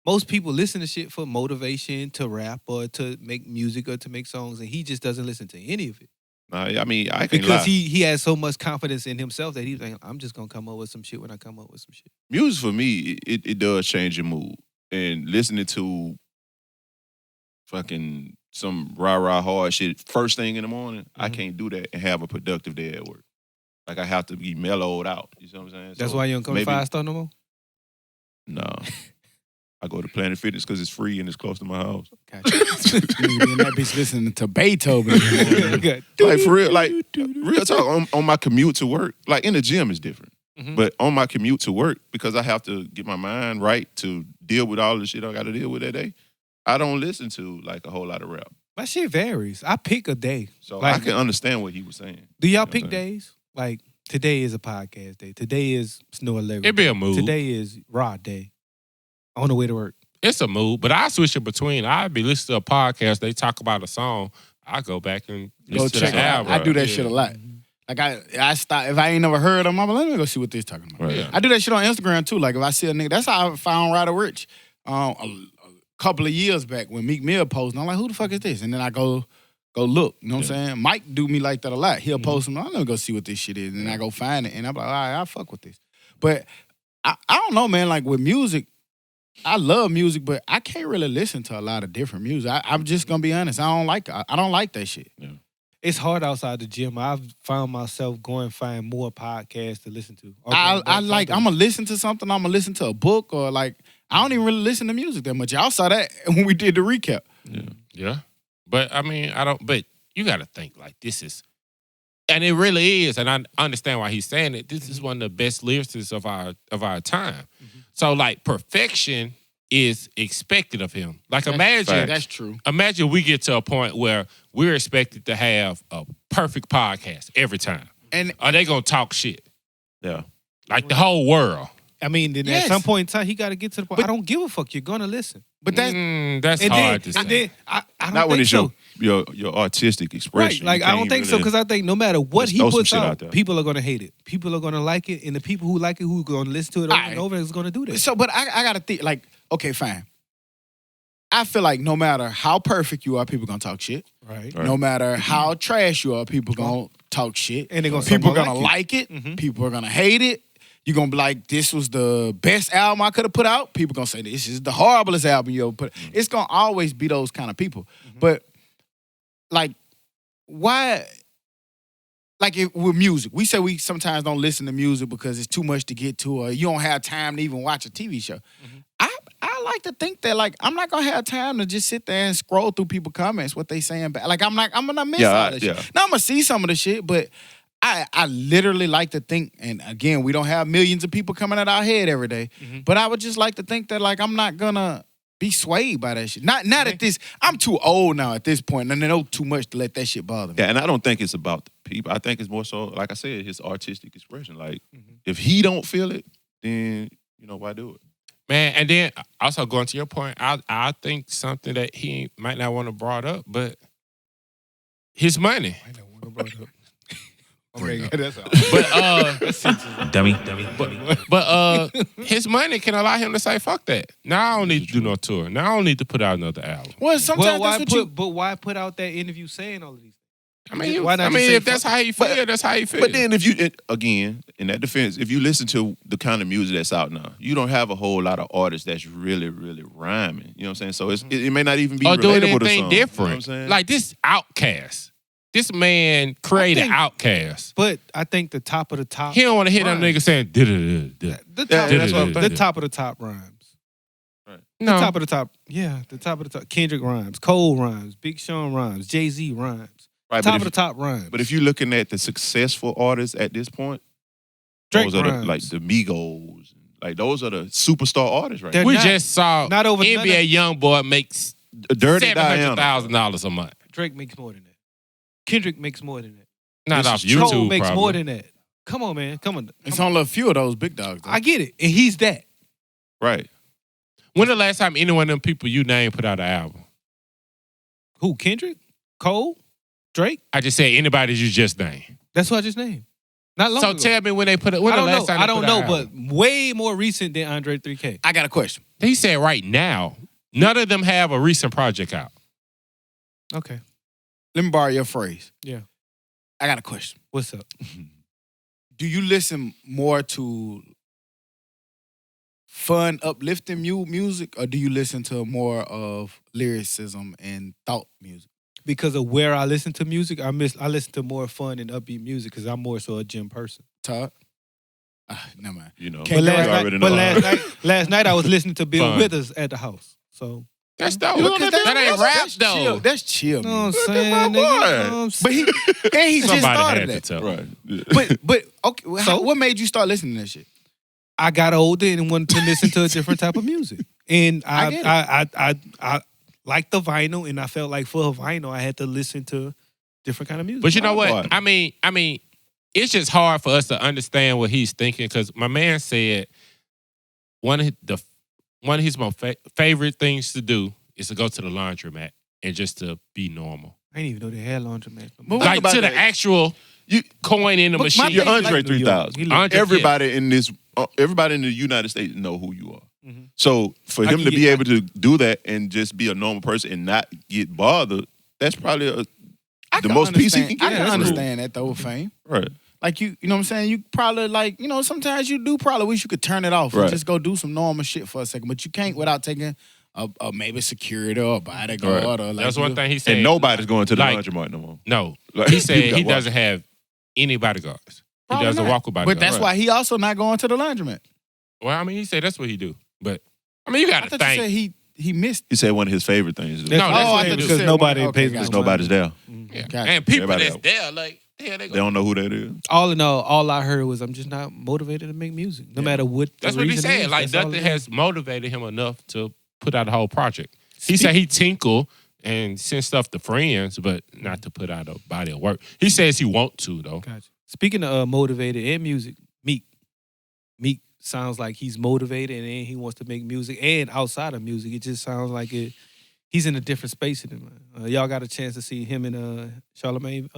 most people listen to shit for motivation to rap or to make music or to make songs, and he just doesn't listen to any of it. Nah, I mean, I can't Because lie. he has so much confidence in himself that he's like, I'm just gonna come up with some shit when I come up with some shit. Music for me, it does change your mood. And listening to fucking some rah-rah hard shit first thing in the morning, I Mhm. can't do that and have a productive day at work. Like I have to be mellowed out. You see what I'm saying? That's So why you don't come to maybe- 5 Star no more? No. I go to Planet Fitness because it's free and it's close to my house. Gotcha. Nigga be in that bitch listening to Beethoven. Like for real, like real talk on my commute to work. Like in the gym is different. Mhm. But on my commute to work, because I have to get my mind right to deal with all the shit I got to deal with that day, I don't listen to like a whole lot of rap. My shit varies. I pick a day. So Like- I can understand what he was saying. Do y'all You know pick what I'm saying? days? Like today is a podcast day. Today is Snow Lyric. It be a mood. Today is Raw day. On the way to work. It's a mood, but I switch it between. I be listening to a podcast. They talk about a song. I go back and Go listen to check the it out. album. I do that Yeah. shit a lot. Like I stop if I ain't never heard them. I'm like, let me go see what this talking about. Right. Yeah. I do that shit on Instagram too. Like if I see a nigga, that's how I found Ryder Rich. A couple of years back when Meek Mill posted, I'm like, who the fuck is this? And then I go look. You know what I'm saying? Mike do me like that a lot. He'll post them. I'm gonna go see what this shit is, and I go find it, and I'm like, all right, I'll fuck with this. But I don't know, man. Like with music, I love music, but I can't really listen to a lot of different music. I'm just gonna be honest. I don't like that shit. It's hard outside the gym. I've found myself going find more podcasts to listen to. I'm gonna listen to something. I'm gonna listen to a book or like I don't even really listen to music that much. Y'all saw that when we did the recap. Yeah. But I mean, but you got to think like this is, and it really is, and I understand why he's saying it. This is one of the best lyricists of our time. So like perfection is expected of him. Like imagine That's true. Imagine we get to a point where we're expected to have a perfect podcast every time. And Are they gonna talk shit? Yeah. Like the whole world. I mean, then Yes. at some point in time, he got to get to the point. I don't give a fuck. You're gonna listen. but that's That's And hard then, to and say. then I don't Not when think it's so. your artistic expression. Right, like You I don't can't think so really- because I think no matter what Just he throw some puts shit out, out there. people are gonna hate it. People are gonna like it, and the people who like it, who are gonna listen to it over and Aight. over, is gonna do that. so. But I gotta think like, okay, fine. I feel like no matter how perfect you are, people gonna talk shit. Right. Right. No matter how trash you are, people gonna talk shit. And they're gonna people somewhat gonna like like it. Mhm. People are gonna hate it. You're gonna be like, this was the best album I could have put out. People gonna say this is the horriblest album you ever put. It's gonna always be those kind of people. But like, why? Like with music, we say we sometimes don't listen to music because it's too much to get to, or you don't have time to even watch a TV show. I like to think that like I'm not gonna have time to just sit there and scroll through people's comments, what they saying back. Like I'm gonna miss all that shit. Now I'm gonna see some of the shit, but I literally like to think, and again, we don't have millions of people coming at our head every day, but I would just like to think that like I'm not gonna be swayed by that shit. Not at this. I'm too old now at this point, and I know too much to let that shit bother me. Yeah, and I don't think it's about the people. I think it's more so, like I said, his artistic expression. Like, if he don't feel it, then, why do it? Man, and then also going to your point, I think something that he might not want to brought up, but his money. I don't want to bring it up. Okay, that's all. But Dummy. but his money can allow him to say, fuck that. Now I don't need to do no tour. Now I don't need to put out another album. Well, sometimes Well, that's what you. but why put out that interview saying all of these? I mean, Why not just say if that's fuck how he feel, that's how he feel. But then again, in that defense, if you listen to the kind of music that's out now, you don't have a whole lot of artists that's really, really rhyming. You know what I'm saying? So it may not even be or doing relatable to anything some. different. You know what I'm saying? Like this Outkast. This man created Outkast. But I think the top of the top. He don't want to hear them rhymes. niggas saying, The top, that's what I'm the saying. top of the top rhymes. no. The top of the top. Yeah, the top of the top. Kendrick rhymes. Cole rhymes. Big Sean rhymes. Jay-Z rhymes. Right, Top but of if, the top rhymes. but if you're looking at the successful artists at this point, Drake those are rhymes. like the Migos. Like those are the superstar artists right They're now. We not- just saw not over- NBA YoungBoy makes Dirty Diana. $700,000 a month. Drake makes more than that. Kendrick makes more than that. Not This off is true. YouTube, Cole makes probably. more than that. Come on, man. Come on. It's only a few of those big dogs. Though. I get it. And he's that. Right. When the last time any one of them people you named put out an album? Who? Kendrick? Cole? Drake? I just said anybody you just named. That's what I just named. Not long So ago. tell me when they put it. When I the don't last know. time I they don't put out know, an but album? way more recent than Andre 3K. I got a question. He said right now, none of them have a recent project out. Okay. Let me borrow your phrase. Yeah. I got a question. What's up? Do you listen more to fun, uplifting music, or do you listen to more of lyricism and thought music? Because of where I listen to music, I listen to more fun and upbeat music because I'm more so a gym person. Todd? Never mind. You Can't you get right. already know. last night I was listening to Bill Fun. Withers at the house. So, That's dope. You know, that ain't rap that's though. Chill. That's chill. you know what I'm music. saying? my nigga? boy. You know what I'm But he just Somebody started had to that. tell. Right. Yeah. But okay, well, So? what made you start listening to that shit? I got older and wanted to listen to a different type of music. And I get it. like the vinyl, and I felt like for a vinyl, I had to listen to different kind of music. But you know what? I mean, it's just hard for us to understand what he's thinking because my man said one of his most favorite things to do is to go to the laundromat and just to be normal. I didn't even know they had laundromats. Like to the actual coin in the machine. You're Andre like 3000. Everybody in the United States know who you are. Mhm. So for him to be able to do that and just be a normal person and not get bothered, that's probably the most peace he can get. I can understand that though, Fame. Right. Like you know what I'm saying? You probably like, sometimes you do probably wish you could turn it off and just go do some normal shit for a second. But you can't without taking a maybe security or a bodyguard or like. That's one thing he said. And nobody's going to the laundromat no more. No. Like, he said he doesn't have any bodyguards. He doesn't walk with bodyguards. But that's why he also not going to the laundromat. Well, I mean, he said that's what he do. But I mean, you got to I thought you think. said he missed. He said one of his favorite things. No, that's what he do. because nobody pays Because nobody's there. Yeah. Gotcha. And people Everybody that's else. there, like, yeah, They don't know who that is. All in all I heard was I'm just not motivated to make music, no matter what. That's the what he reason said. is. Like, That's all nothing it is. has motivated him enough to put out a whole project. He said he tinkle and send stuff to friends, but not to put out a body of work. He says he want to, though. Gotcha. Speaking of motivated and music, Meek sounds like he's motivated and he wants to make music. And outside of music, it just sounds like he's in a different space than him. Y'all got a chance to see him in Charlamagne?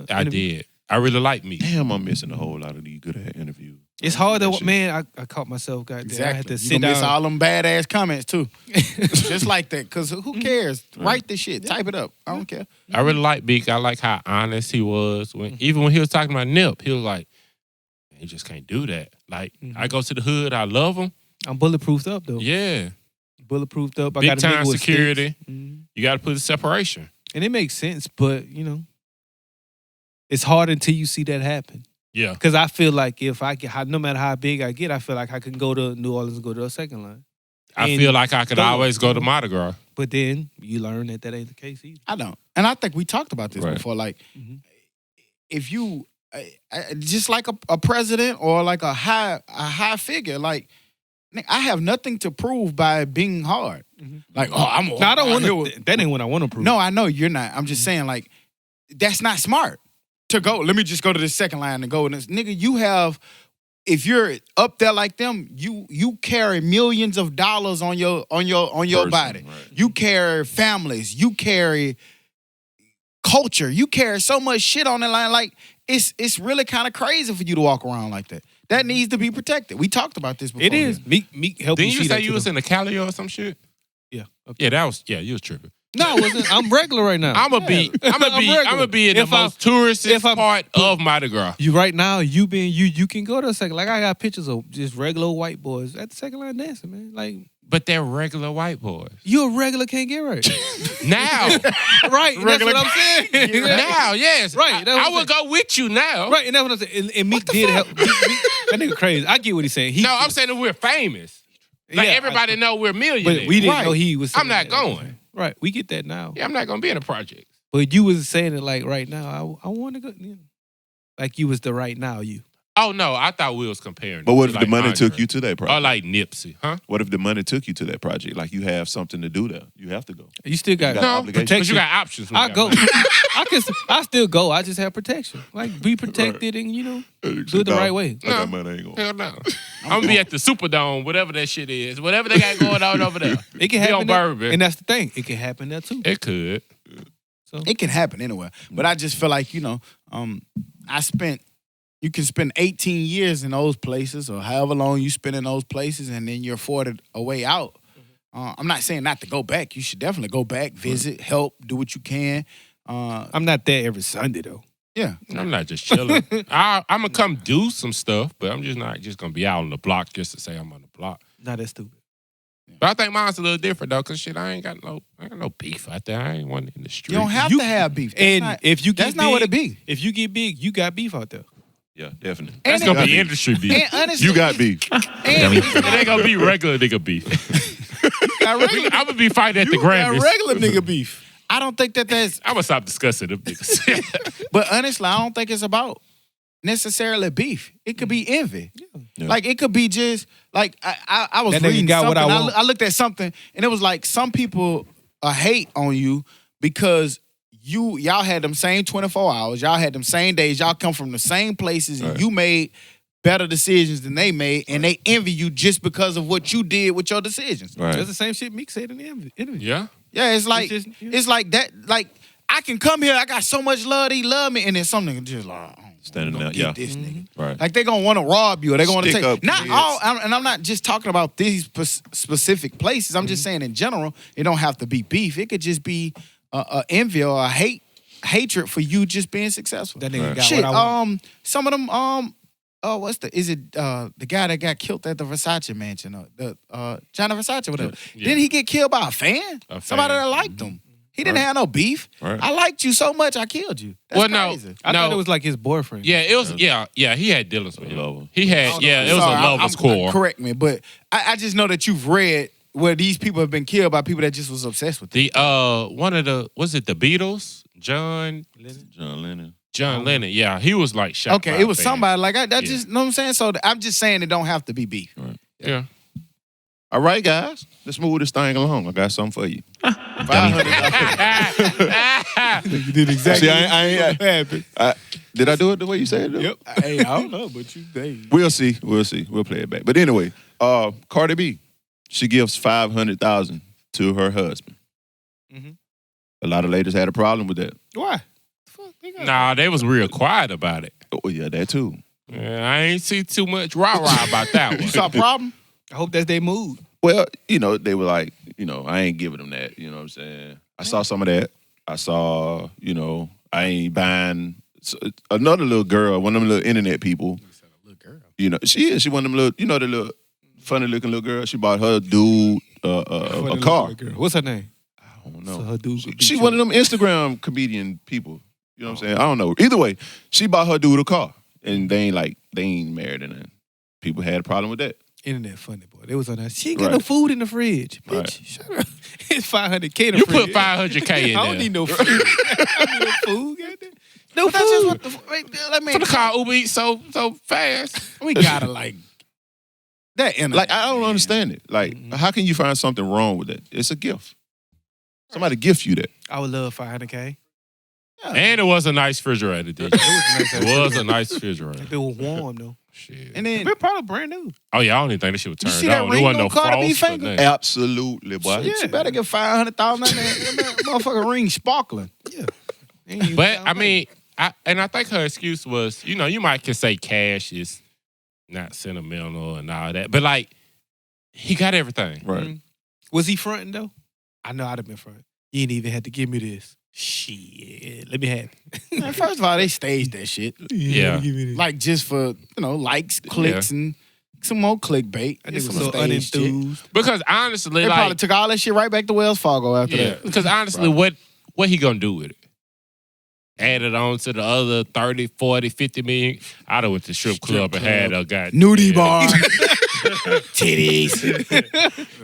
I did. I really like Meek. Damn, I'm missing a whole lot of these good interviews. It's hard That to, shit. man, I caught myself, goddamn. Exactly. I had to You sit gonna miss down. all them badass comments too. Just like that. Because who cares? Write the shit. Type it up. I don't care. I really like Meek. I like how honest he was. Even when he was talking about Nip, he was like, man, you just can't do that. Like, I go to the hood, I love him. I'm bulletproofed up, though. Yeah. Bulletproofed up. I Big got a nigga time with security. sticks. Mhm. You got to put the separation. And it makes sense, but, it's hard until you see that happen. Yeah. Because I feel like if I get, no matter how big I get, I feel like I can go to New Orleans and go to a second line. I And feel like I could throw it. always go to Mardi Gras. But then you learn that ain't the case either. I don't. And I think we talked about this Right. before. Like, Mhm. if you just like a president or like a high figure, like I have nothing to prove by being hard. Mhm. Like, I'm. No, I don't want to. That ain't what I want to prove. No, I know you're not. I'm just saying, like, that's not smart to go. Let me just go to the second line and go. And this, nigga, you have. If you're up there like them, you carry millions of dollars on your Person, body. right. You carry families. You carry culture. You carry so much shit on the line. Like it's really kind of crazy for you to walk around like that. That needs to be protected. We talked about this before. It is. Meek helped Didn't me you see say that you too, was though. in the Cali or some shit? Yeah. You was tripping. No, I wasn't. I'm regular right now. I'm gonna be in the If I- most tourist if I- part of Mardi Gras. You right now, you being you can go to a second. Like I got pictures of just regular white boys at the second line dancing, man. Like But they're regular white boys. you a regular can't get right. Now. Right. That's what I'm saying. Now, yes. Right, that's what I I'm would go with you now. Right, and that's what I'm saying. And Meek did help. Meek, that nigga crazy. I get what he's saying. No, I'm saying that we're famous. Like everybody know we're millionaires. But we didn't Right. know he was saying I'm not that. going. Right, we get that now. Yeah, I'm not gonna be in a project. But you was saying it like right now. I want to go. Like you was the right now you. Oh no, I thought we was comparing. But what if like the money Andre. took you to that Or project? like Nipsey, huh? What if the money took you to that project? Like you have something to do there. You have to go. You still got, got No, obligation. but you protection. got options. when I you go. got money. I still go. I just have protection. Like be protected and do it the right way. I got money, I ain't going. Hell no. I'm gonna be at the Superdome, whatever that shit is, whatever they got going on over there. It can Be on happen, there, Bourbon. and that's the thing. It can happen there too. It could. So It can happen anywhere. But I just feel like, you can spend 18 years in those places or however long you spend in those places and then you're afforded a way out. I'm not saying not to go back. You should definitely go back, visit, help, do what you can. I'm not there every Sunday though. Yeah. I'm not just chilling. I'm gonna come do some stuff, but I'm just not just gonna be out on the block just to say I'm on the block. Not that stupid. But I think mine's a little different though, cause shit, I ain't got no beef out there. I ain't one in the street. You don't have to have beef. That's And not, if you get that's not what it big, be. if you get big, you got beef out there. Yeah, definitely. That's And gonna it- be industry beef. And honestly, You got beef. It ain't gonna be regular nigga beef. I'm gonna be fighting at the Grammys. regular nigga beef. I don't think that's. I'm gonna stop discussing them niggas. But honestly, I don't think it's about necessarily beef. It could be envy. Yeah. Like it could be just like I was That nigga reading got something. what I want. I looked at something and it was like some people a hate on you because y'all had them same 24 hours, y'all had them same days, y'all come from the same places, and you made better decisions than they made, and they envy you just because of what you did with your decisions. Right. That's the same shit Meek said in the interview. Yeah. Yeah, it's like just- it's like that. Like I can come here, I got so much love, they love me, and then some nigga just like Standing there, there, yeah. this nigga. Right. Like they gonna want to rob you, or they gonna want to Stick take. up Not kids. all, and I'm not just talking about these specific places. I'm just saying in general, it don't have to be beef. It could just be a envy or a hatred for you just being successful. That nigga got Shit, what I want. some of them, is it the guy that got killed at the Versace mansion? Johnny Versace, whatever. Yeah. Didn't he get killed by a fan? A Somebody fan. that liked him. He didn't Right. have no beef. Right. I liked you so much, I killed you. That's Well, no. crazy. I thought it was like his boyfriend. Yeah, it was. Yeah, he had dealings with him. Lover. He had. Yeah, it was Sorry, a lover's I'm- core. Correct me, but I just know that you've read where these people have been killed by people that just was obsessed with them. The one of the was it the Beatles? John John Lennon. Lennon. Yeah, he was like shot. by Okay, it was a fan. somebody like that. Yeah. Just know what I'm saying. So I'm just saying it don't have to be beef. Yeah. All right, guys. Let's move this thing along. I got something for you. You did exactly See, I happened. did I do it the way you said it? Yep. Hey, I don't know, but you think. We'll see. We'll play it back. But anyway, Cardi B, she gives $500,000 to her husband. Mhm. A lot of ladies had a problem with that. Why? Fuck, they got- Nah, they was real quiet about it. Oh yeah, that too. Yeah, I ain't see too much rah-rah about that one. You saw a problem? I hope that's their mood. Well, they were like, I ain't giving them that. You know what I'm saying? I saw some of that. I saw, I ain't buying another little girl, one of them little internet people. She is. She one of them little, the little funny looking little girl. She bought her dude a car. What's her name? I don't know. So her dude could beat She you one of up. them Instagram comedian people. You know what I'm saying? I don't know. Either way, she bought her dude a car, and they ain't married, and then people had a problem with that. Internet funny, boy. They was on that. She ain't got Right. no food in the fridge. Bitch, Right. shut up. It's $500K in the You fridge. put $500K in I there. don't need no food. I don't need no food. Goddamn. No But that's just food. what the wait, let me. For the car Uber Eats so fast. We gotta like that. Like I don't understand it. Like, how can you find something wrong with that? It's a gift. Somebody gift you that. I would love $500K. And it was a nice refrigerator, did you? It It was a nice refrigerator. It was warm though. Shit. And then It probably brand new. Oh yeah, I don't even think this shit was You turned see that on. There ring wasn't no on Cardi B frost or finger? nothing. Absolutely, boy. she better get $500,000. That motherfucking ring sparkling. Yeah. Ain't even But sound I like mean, I think her excuse was, you might can say cash is not sentimental and all that, but like he got everything. Right. it. Was he fronting though? I know I'd have been fronting. You ain't even had to give me this. Shit. Let me have it. Man, first of all, they staged that shit. Yeah. Give me this. Like just for, likes, clicks, and some more clickbait. That It's nigga some so staged shit. unenthused. Because honestly, They like probably took all that shit right back to Wells Fargo after yeah, that. because honestly, what he gonna do with it? Add it on to the other 30, 40, 50 million. I'd have went to strip club and had a guy. Nudie bar. Titties.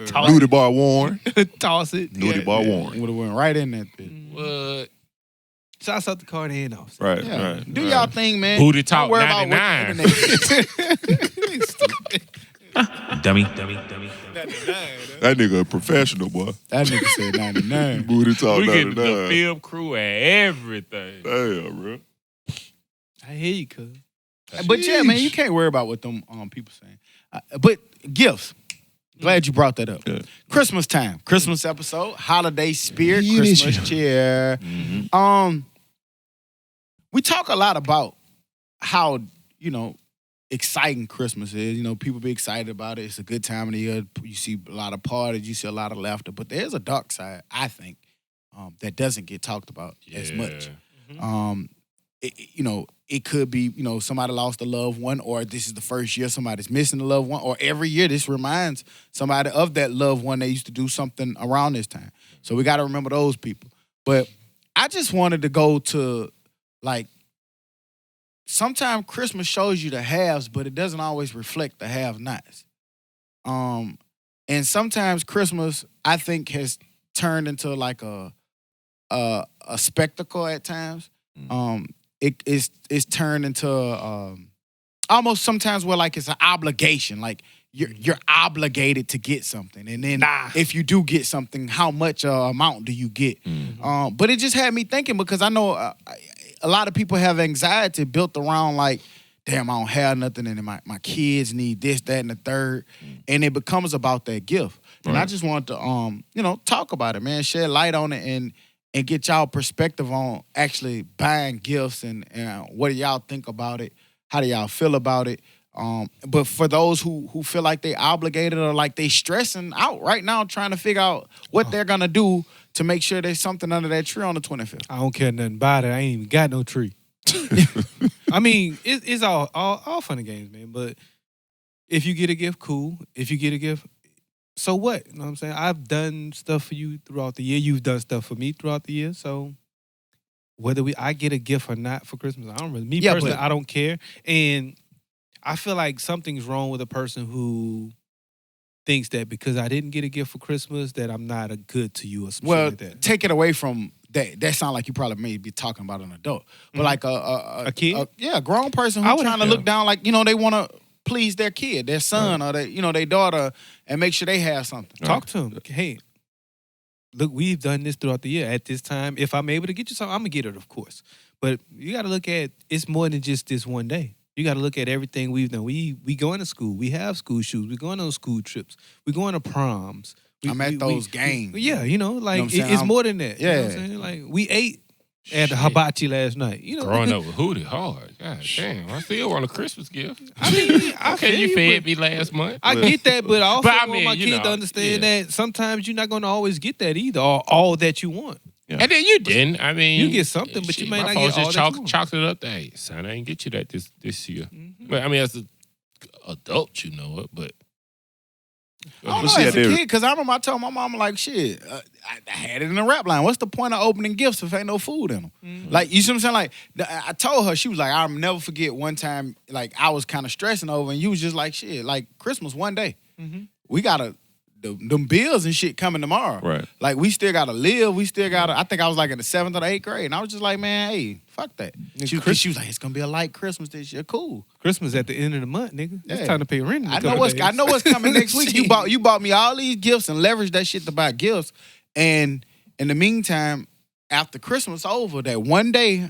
Nudie bar worn. Toss it. Nudie bar worn. Would have went right in that bitch. What? Shouts out to Cardi and off. Right, Yeah. right. Do right. y'all thing, man. Booty Don't Talk worry about what 99. the internet- Dummy. That nigga a professional, boy. That nigga said 99. Booty talk We get the 99. film crew and everything. Damn, bro. I hear you, cuz. But yeah, man, you can't worry about what them people saying. But gifts. Glad you brought that up. Yeah. Christmas time, Christmas episode, holiday spirit, Yeah, this Christmas cheer. Mhm. We talk a lot about how exciting Christmas is. People be excited about it. It's a good time of the year. You see a lot of parties. You see a lot of laughter. But there's a dark side, I think, that doesn't get talked about as much. It could be, somebody lost a loved one, or this is the first year somebody's missing a loved one, or every year this reminds somebody of that loved one they used to do something around this time. So we got to remember those people. But I just wanted to go to, like, sometimes Christmas shows you the haves, but it doesn't always reflect the have-nots. And sometimes Christmas, I think, has turned into like a spectacle at times. It's turned into almost sometimes where like it's an obligation. Like you're obligated to get something, and then if you do get something, how much amount do you get? But it just had me thinking because I know a lot of people have anxiety built around like, damn, I don't have nothing, and my kids need this, that, and the third, and it becomes about that gift. And I just wanted to talk about it, man, shed light on it, and get y'all perspective on actually buying gifts and what do y'all think about it? How do y'all feel about it? But for those who feel like they obligated or like they stressing out right now trying to figure out what they're gonna do to make sure there's something under that tree on the 25th. I don't care nothing about it. I ain't even got no tree. I mean, it's all fun and games, man. But if you get a gift, cool. If you get a gift, so what? You know what I'm saying? I've done stuff for you throughout the year. You've done stuff for me throughout the year. So whether I get a gift or not for Christmas, I don't really. Me personally, I don't care. And I feel like something's wrong with a person who thinks that because I didn't get a gift for Christmas that I'm not a good to you or something like that. Take it away from that. That sounds like you probably may be talking about an adult. But like a kid? a grown person who's trying to look down like, they want to please their kid, their son or their daughter and make sure they have something. Talk to them. Hey, look, we've done this throughout the year. At this time, if I'm able to get you something, I'm going to get it, of course. But you got to look at it's more than just this one day. You got to look at everything we've done. We going to school. We have school shoes. We going on school trips. We going to proms. I'm at those games. It's more than that. Yeah. You know what I'm saying? Like, we ate at the hibachi last night. Growing up with Hootie hard. God damn. I still want a Christmas gift. I mean, okay, you fed me last month. I get that, but I also want my kid to understand that sometimes you're not going to always get that either, or all that you want. Yeah. And then you didn't. I mean, you get something, but you may not get all that you want. Chalked it up. Hey, son, I ain't get you that this year. Mm-hmm. But I mean, as an adult, you know it. But I don't know as a kid, because I remember I told my mom, like, shit, I had it in the rap line. What's the point of opening gifts if ain't no food in them? Mm-hmm. Like, you see what I'm saying? Like, I told her, she was like, I'll never forget one time, like, I was kind of stressing over, and you was just like, shit, like, Christmas one day. Mm-hmm. We got to, them bills and shit coming tomorrow. Right. Like, we still got to live. We still got to, I think I was like in the 7th or the 8th grade, and I was just like, man, hey, fuck that. She was like, it's going to be a light Christmas this year. Cool. Christmas at the end of the month, nigga. It's time to pay rent. I know what's coming next week. You bought me all these gifts and leveraged that shit to buy gifts. And in the meantime, after Christmas over, that one day, you know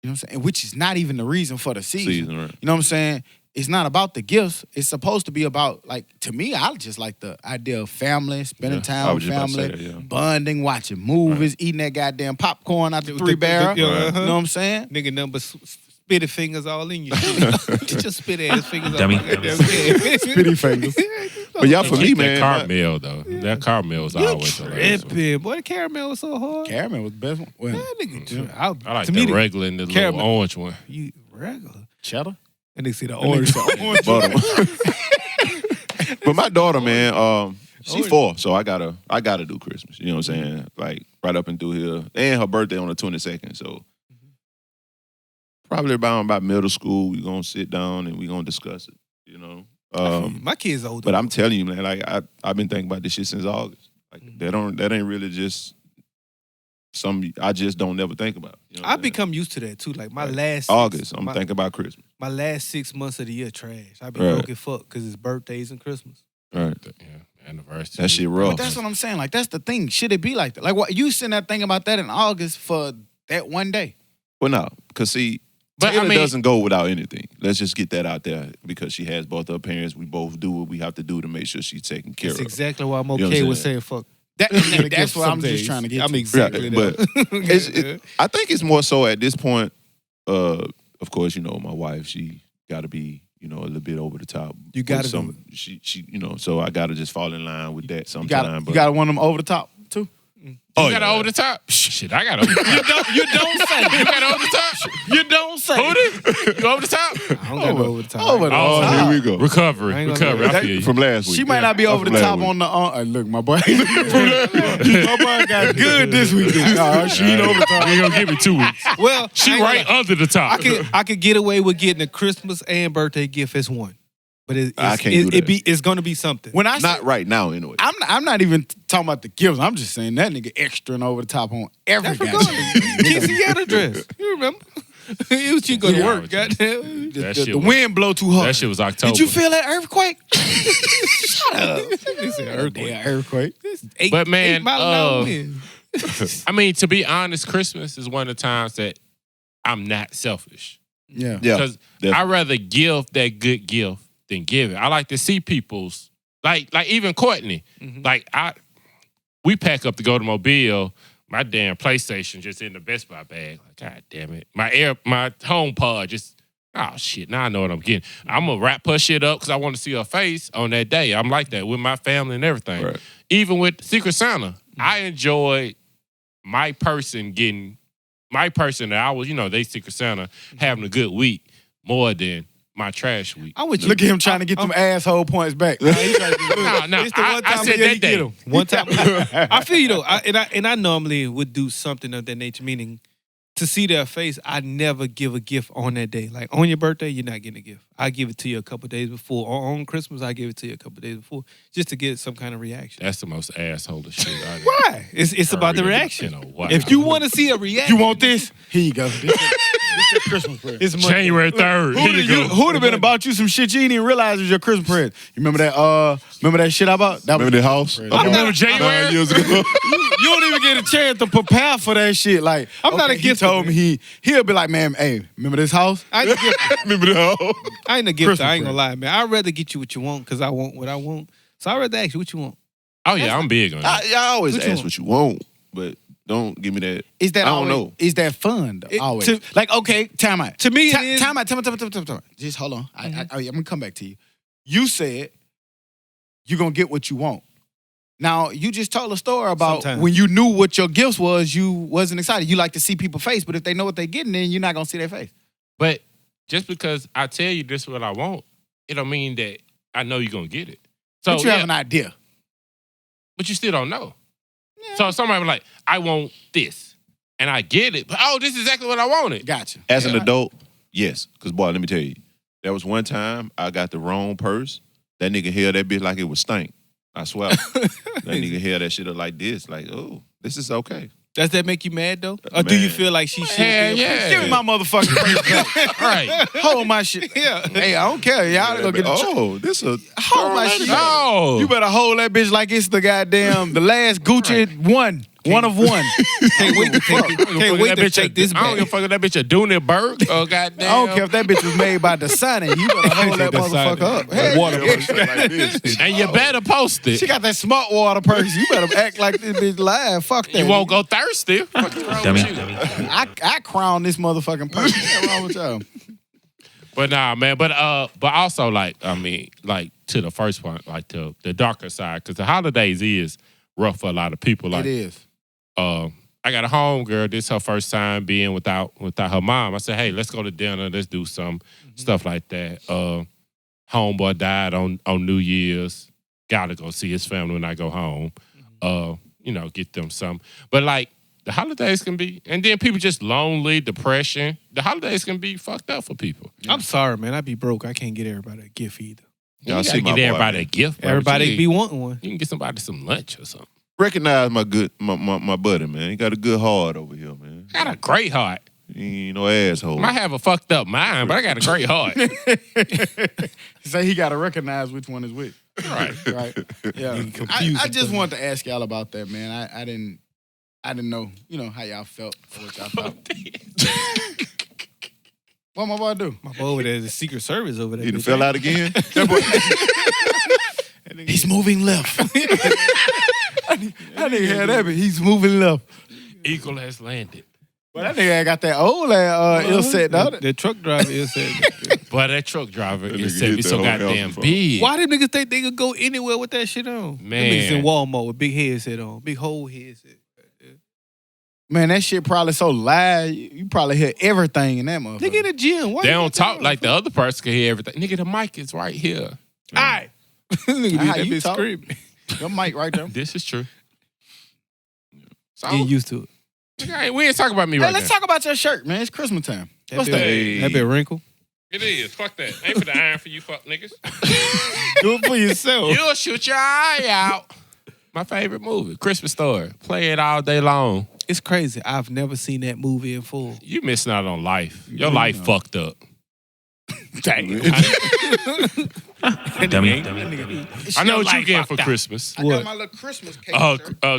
what I'm saying, which is not even the reason for the season. Right. You know what I'm saying? It's not about the gifts. It's supposed to be about, like, to me, I just like the idea of family, spending time with family, bonding, watching movies, eating that goddamn popcorn out the 3-barrel. You know what I'm saying? Nigga number spitty fingers all in you. Get your spit ass fingers Dummy. on my goddamn Spitty fingers. But y'all, for me, man. That caramel, though. That caramel was always tripping. Boy, the caramel was so hard. Caramel was the best one. Well, nigga, I like the regular and the little orange one. You regular? Cheddar? And they see the orange bottom. But my daughter, man, she's 4, so I gotta do Christmas. You know what I'm saying? Like right up and through here, and her birthday on the 22nd. So probably about middle school, we gonna sit down and we gonna discuss it. You know, my kid's older, but I'm telling you, man, like I've been thinking about this shit since August. Like that ain't really just something I just don't never think about. You know I've become used to that too. Like my last August, I'm thinking about Christmas. My last 6 months of the year trash. I've been broke as fuck because it's birthdays and Christmas. Right. Yeah. Anniversary. That shit rough. But that's what I'm saying. Like, that's the thing. Should it be like that? Like, what you sitting there thinking about that in August for that one day? Well, no, because see, Taylor doesn't go without anything. Let's just get that out there because she has both her parents. We both do what we have to do to make sure she's taken care of. That's exactly why I'm okay with saying fuck. That's what I'm just trying to get to. I'm exactly that. But I think it's more so at this point, of course, you know, my wife, she got to be, you know, a little bit over the top. You got to do it. She, you know, so I got to just fall in line with that sometimes. You got to want them over the top, too? You got over the top? Shit, I got over the top. You don't say. You got over the top? You don't say. Hootie? You over the top? I don't got over the top. Over the top. Here we go. Recovery. I feel you. From last week. She might not be over the top on the... look, my boy. My boy got good this weekend. Nah, she ain't over the top. You ain't gonna give me 2 weeks. Well, she right under the top. I could get away with getting a Christmas and birthday gift as one. But I can't do that. It's gonna be something. When I not right now, anyway. I'm not even talking about the gifts. I'm just saying that nigga extra and over the top on every guy. Quinceañera dress. You remember? It was you go to Yeah, work, but goddamn. That The shit was- wind blow too hard. That shit was October. Did you feel that earthquake? Shut up. It's an earthquake. Yeah, earthquake. But, man, 8 mile an hour wind. I mean, to be honest, Christmas is one of the times that I'm not selfish. Yeah. Yeah. Because I'd rather give that good gift than give it. I like to see people's, like even Courtney. Mhm. Like, we pack up to go to Mobile. My damn PlayStation just in the Best Buy bag. Like, God damn it. My home pod just, oh shit, now I know what I'm getting. I'm going to wrap her shit up because I want to see her face on that day. I'm like that with my family and everything. Right. Even with Secret Santa, I enjoyed my person that I was, they Secret Santa, having a good week more than my trash week. I'm with you. Look at him trying to get them asshole points back. No, It's the one time I said a year that you day. get 'em. One time. I feel you though, and I normally would do something of that nature. Meaning, to see their face, I never give a gift on that day. Like on your birthday, you're not getting a gift. I give it to you a couple days before. Or on Christmas, I give it to you a couple days before, just to get some kind of reaction. That's the most asshole shit. Why? It's about the reaction. If you want to see a reaction, You want this? Here you go. This your Christmas present. it's money. January 3rd. Here you go. Who'd have been about you some shit you didn't even realize was your Christmas present? You remember that shit I bought? That Remember the house? Remember January? 9 years ago. you don't even get a chance to prepare for that shit. Like, I'm not a he gifter, told me he'll be like, man, hey, remember this house? I ain't a gift. Remember the house? I ain't a gift. Christmas I ain't gonna lie, man. I'd rather get you what you want because I want what I want. So I'd rather ask you what you want. Oh, yeah, I'm big on that. I always What you ask want? what you want, but don't give me that. Is that I don't always, know. Is that fun though? It- always. to- Like, okay, time out. To me, it is. Time out. Just hold on. I'm gonna come back to you. You said you're gonna get what you want. Now, you just told a story about Sometimes. when you knew what your gifts was, you wasn't excited. You like to see people's face, but if they know what they're getting, then you're not gonna see their face. But just because I tell you this is what I want, it don't mean that I know you're going to get it. So, But you have an idea. but you still don't know. So somebody be like, I want this. And I get it. But, this is exactly what I wanted. Gotcha. As an adult, yes. Because, boy, let me tell you, there was one time I got the wrong purse. That nigga held that bitch like it was stink. I swear. That nigga held that shit up like this. Like, oh, this is okay. Does that make you mad though, or do you Man. feel like she should? Hell be yeah. Give me my motherfucking face. Right. Hold my shit. Yeah. Hey, I don't care. Y'all gonna get the this a Hold my shit. No. You better hold that bitch like it's the last Gucci one of one. Can't wait to take this I don't give a back. fuck if that bitch a Duneberg or goddamn. I don't care if that bitch was made by Dasani. You better hold that motherfucker up. Hey, water purse like this. And you better post it. she got that smart water purse. You better act like this bitch live. Fuck that. You won't go thirsty. What's wrong with you? I crown this motherfucking purse. What's wrong with y'all? But nah, man. But also like to the first point, like to the darker side, because the holidays is rough for a lot of people. Like It is. I got a home girl. This her first time being without her mom. I said, hey, let's go to dinner. Let's do some stuff like that. Homeboy died on New Year's. Gotta go see his family when I go home. Get them some. But like the holidays can be, and then people just lonely, depression. The holidays can be fucked up for people. I'm sorry, man. I be broke. I can't get everybody a gift either. You Y'all gotta see my get boy, everybody man. a gift. bro. Everybody You be wanting one. can get somebody some lunch or something. Recognize my buddy, man. He got a good heart over here, man. I got a great heart. He ain't no asshole. Might have a fucked up mind, but I got a great heart. Say he got to recognize which one is which. Right. Right. Yeah. You confused I just them. wanted to ask y'all about that, man. I didn't know, how y'all felt or what y'all thought. What am I about to do? My boy over there is a Secret Service over there. He done bitch. fell out again? He's moving left. I didn't hear that, but he's moving left. Eagle has landed. But that nigga ain't got that old ill set, though. The truck driver is said. But that truck driver That is nigga said hit be that so whole house goddamn before. big. Why them niggas think they could go anywhere with that shit on? Them Man. niggas in Walmart with big headset on, big whole headset. Man, that shit probably so loud. You probably hear everything in that motherfucker. Nigga in the gym. Why They you don't got talk that like the other person can hear everything. Nigga, the mic is right here. on? All right. Nigga be How that you bitch talk? screaming. Your mic right there. This is true. So, Getting used to it. nigga, we ain't talking about me Hey, right let's now. talk about your shirt, man. It's Christmas time. What's bit, that? Hey. That bit wrinkle. It is. Fuck that. Ain't for the iron for you fuck niggas. Do it for yourself. You'll shoot your eye out. My favorite movie, Christmas Story. Play it all day long. It's crazy. I've never seen that movie in full. You missing out on life. Your life fucked up. Damn. Dummy. I know what you getting for Christmas. I got my little Christmas cake.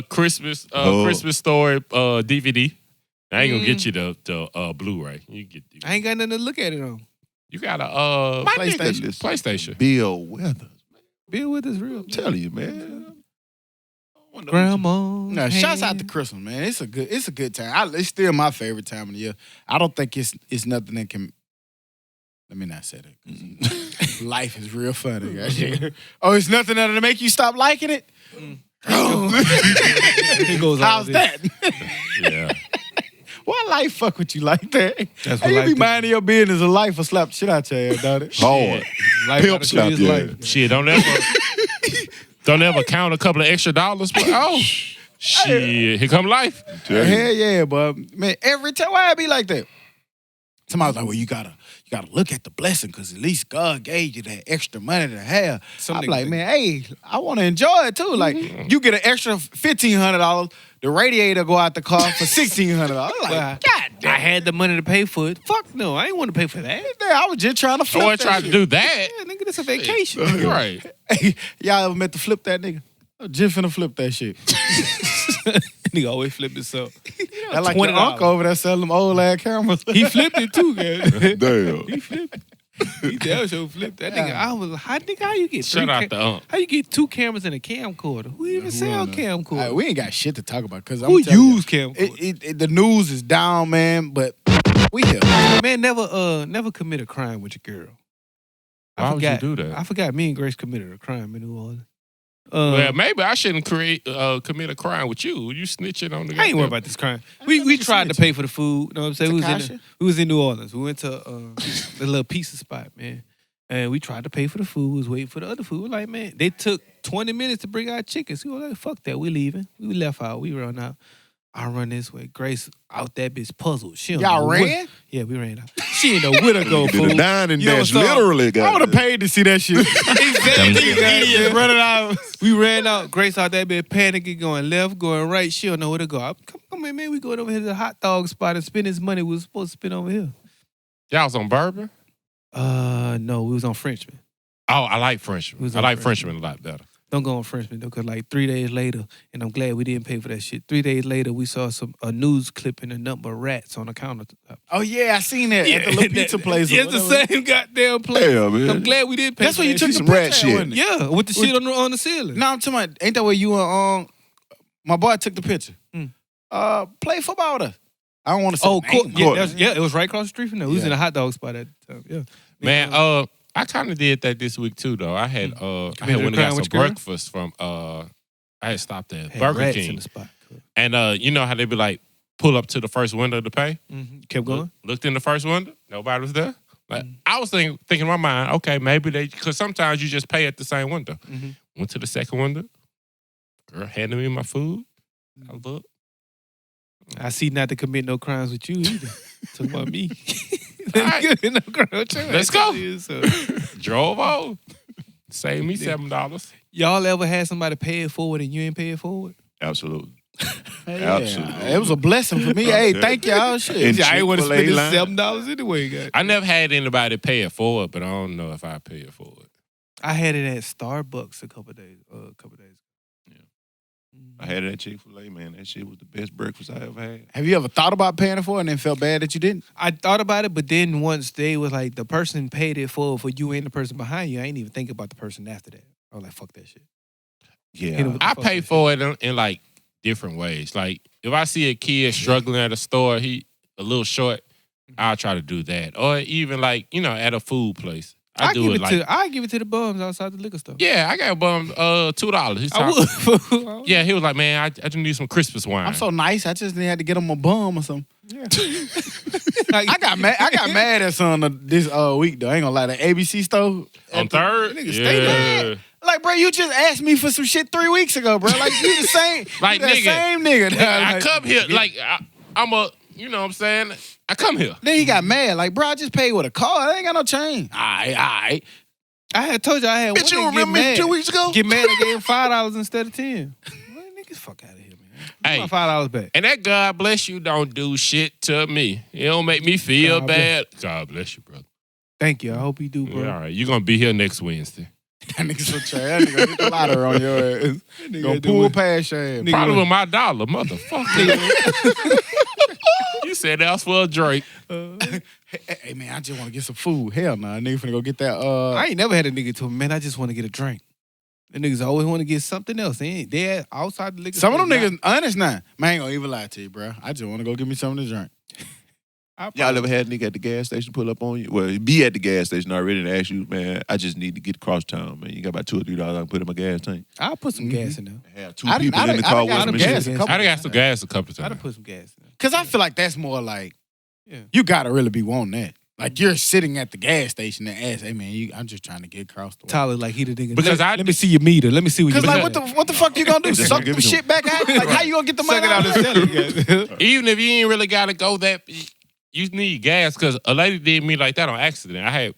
Christmas Story DVD. I ain't gonna get you the Blu-ray. You get. I ain't got nothing to look at it on. You got a PlayStation. Bill Weathers. Bill with is real. I'm telling you, man. Grandma. No, shouts out to Christmas, man. It's a good time. It's still my favorite time of the year. I don't think it's nothing that can. Let me not say that. Life is real funny. Oh, it's nothing that'll make you stop liking it. It goes How's that? Yeah. Why life fuck with you like that? That's Hey, you be minding your business of life or slap the shit out your ass, don't it? Hard. Life Pimp gotta slap choose your life. ass. Shit, don't ever count a couple of extra dollars. But, shit, here come life. Hell yeah, but man, every time why it be like that? Somebody's like, well, you gotta look at the blessing because at least God gave you that extra money to have. I'm like, man, hey, I want to enjoy it too. Like, you get an extra $1,500, the radiator go out the car for $1,600. I'm like, Well, God damn. I had the money to pay for it. Fuck no, I ain't want to pay for that. I was just trying to flip Boy that tried to shit. do that. Yeah, nigga, this a vacation. Right. Hey, y'all ever met to flip that nigga? I'm just finna flip that shit. Nigga always flip himself. That like your $20. uncle over there selling them old ass cameras. He flipped it too, guys. Damn. He flipped it. He damn sure flipped that nigga. I was like, how you get Shout out to how you get 2 cameras and a camcorder? Who even sell camcorder? Right, we ain't got shit to talk about because Who use camcorder? the news is down, man. But we here. Man, never commit a crime with your girl. Why would you do that? I forgot me and Grace committed a crime in New Orleans. Well, maybe I shouldn't commit a crime with you. You snitching on the guy. I ain't worried about this crime. We tried to pay for the food. You know what I'm saying? We was in New Orleans. We went to the little pizza spot, man. And we tried to pay for the food. We was waiting for the other food. We're like, man, they took 20 minutes to bring out chickens. We were like, fuck that. We leaving. We left out. We run out. I run this way. Grace out that bitch puzzled. She don't Y'all know ran? where- Yeah, we ran out. She didn't know where to go, Did fool. a dine and You know dash, what I'm saying? literally. I would have paid to see that shit. Exactly. Idiots running out. We ran out. Grace out that bit panicking, going left, going right. She don't know where to go. Come on, man. We going over here to the hot dog spot and spend his money we was supposed to spend over here. Y'all was on Bourbon? No, we was on Frenchman. Oh, I like Frenchman. Who's I on like Frenchman? Frenchman a lot better. Don't go on Frenchman though, because like 3 days later, and I'm glad we didn't pay for that shit. 3 days later, we saw a news clip and a number of rats on the counter. Oh yeah, I seen that at the little pizza place. or It's the whatever. same goddamn place. Yeah, man. I'm glad we didn't pay That's for when you that took shit. some Some rat rat shit. shit. Yeah, with the shit on the ceiling. No, I'm talking about, ain't that where you were my boy took the picture. Play football with us. I don't want to say Oh, the name. cool. Yeah, it was right across the street from there. We was in a hot dog spot at the time. Yeah. Man, I kind of did that this week too, though. I had went and got some crime with your girl? breakfast from I had stopped at Had Burger rats King, in the spot. and you know how they be like pull up to the first window to pay. Kept going. Looked in the first window, nobody was there. Like I was thinking in my mind, okay, maybe because sometimes you just pay at the same window. Went to the second window, girl handed me my food. I looked. I see not to commit no crimes with you either. Talking about me. right. No crime with you. Let's go. So, Drove on, saved me $7. y'all ever had somebody pay it forward and you ain't pay it forward? Absolutely. Yeah. Absolutely. It was a blessing for me. Hey, thank y'all. Shit. And I ain't want to spend Chick-fil-A this line. $7 anyway, guys. I never had anybody pay it forward, but I don't know if I pay it forward. I had it at Starbucks a couple days ago. I had it at Chick-fil-A, man. That shit was the best breakfast I ever had. Have you ever thought about paying it for it and then felt bad that you didn't? I thought about it, but then once they was like, the person paid it forward for you and the person behind you, I ain't even think about the person after that. I was like, fuck that shit. Hit him Yeah. with I fuck pay that for it in like different ways. Like if I see a kid struggling at a store, he a little short, I'll try to do that. Or even like, at a food place. I do it like I give it to the bums outside the liquor store. yeah, I got bummed $2. He's I talking- would. Yeah, he was like, man, I just need some Christmas wine. I'm so nice. I just had to get him a bum or something. Like, I got mad at son this week though. I ain't gonna lie. The ABC store on third. nigga, stay Yeah. Like, bro, you just asked me for some shit 3 weeks ago, bro. Like, you the same, Like, you that nigga, same nigga. I Like, come here like I'm a, you know what I'm saying? I come here. Then he got mad. Like, bro, I just paid with a card. I ain't got no change. All right. I had told you I had Bitch, you one nigga remember me get 2 mad. weeks ago? Get mad and gave him $5 instead of 10. Well, niggas, fuck out of here, man. Hey, my $5 back. and that God bless you don't do shit to me. It don't make me feel God bad. God bless you, brother. Thank you. I hope you do, bro. Yeah, all right, you're gonna be here next Wednesday. That nigga so trash. That nigga hit the lottery on your ass. Gonna pull past your ass. Probably with my dollar, motherfucker. You said that was for a Drake. Hey, man, I just want to get some food. Hell nah, nigga finna go get that. I ain't never had a nigga tell me, man, I just want to get a drink. The niggas always want to get something else. They're outside the liquor Some of store. them niggas honest now. Man, I ain't gonna even lie to you, bro. I just want to go get me something to drink. Y'all ever had a nigga at the gas station pull up on you? Well, be at the gas station already and ask you, man, I just need to get across town, man. You got about $2 or $3 I can put in my gas tank. I'll put some gas in there. Have two people in the car with some gas shit. a couple I done got some gas a couple I'd times. have put some gas in there. Cause I feel like that's more like Yeah. you gotta really be wanting that. Like you're sitting at the gas station and ask, hey man, I'm just trying to get across the way. Tyler, like he the nigga. Because let me see your meter. Let me see what you Cause like what the fuck you gonna do? Just Suck give the it to shit back out? Like how you gonna get the money Suck it out out and of sell it again. Even if you ain't really gotta go that, you need gas. Cause a lady did me like that on accident. I had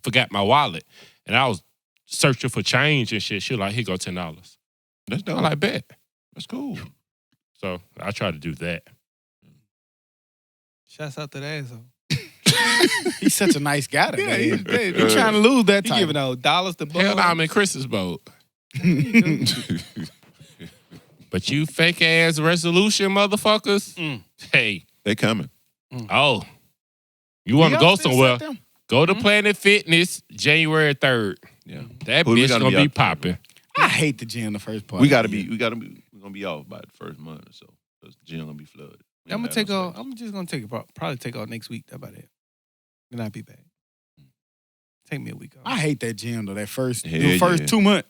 forgot my wallet and I was searching for change and shit. She was like, here go $10. That's dope. I'm like, bet. That's cool. So I try to do that. Shouts out to the asshole. He's such a nice guy. That Yeah, he he's trying to lose that He time. giving out dollars to Hell, bum. I'm in Chris's boat. But you fake ass resolution motherfuckers, hey, They coming. oh, you want to go somewhere? Go to Planet Fitness January 3rd. Yeah. That Well, we bitch gotta gonna be be out there, popping. I hate the gym the first part. We're gonna be off by the first month or so. Because the gym gonna be flooded. We I'm don't gonna take have no off. space. I'm just gonna take probably take off next week. That's about it. Then I'll be back. Take me a week off. I hate that gym though. That first Hell the first yeah. 2 months.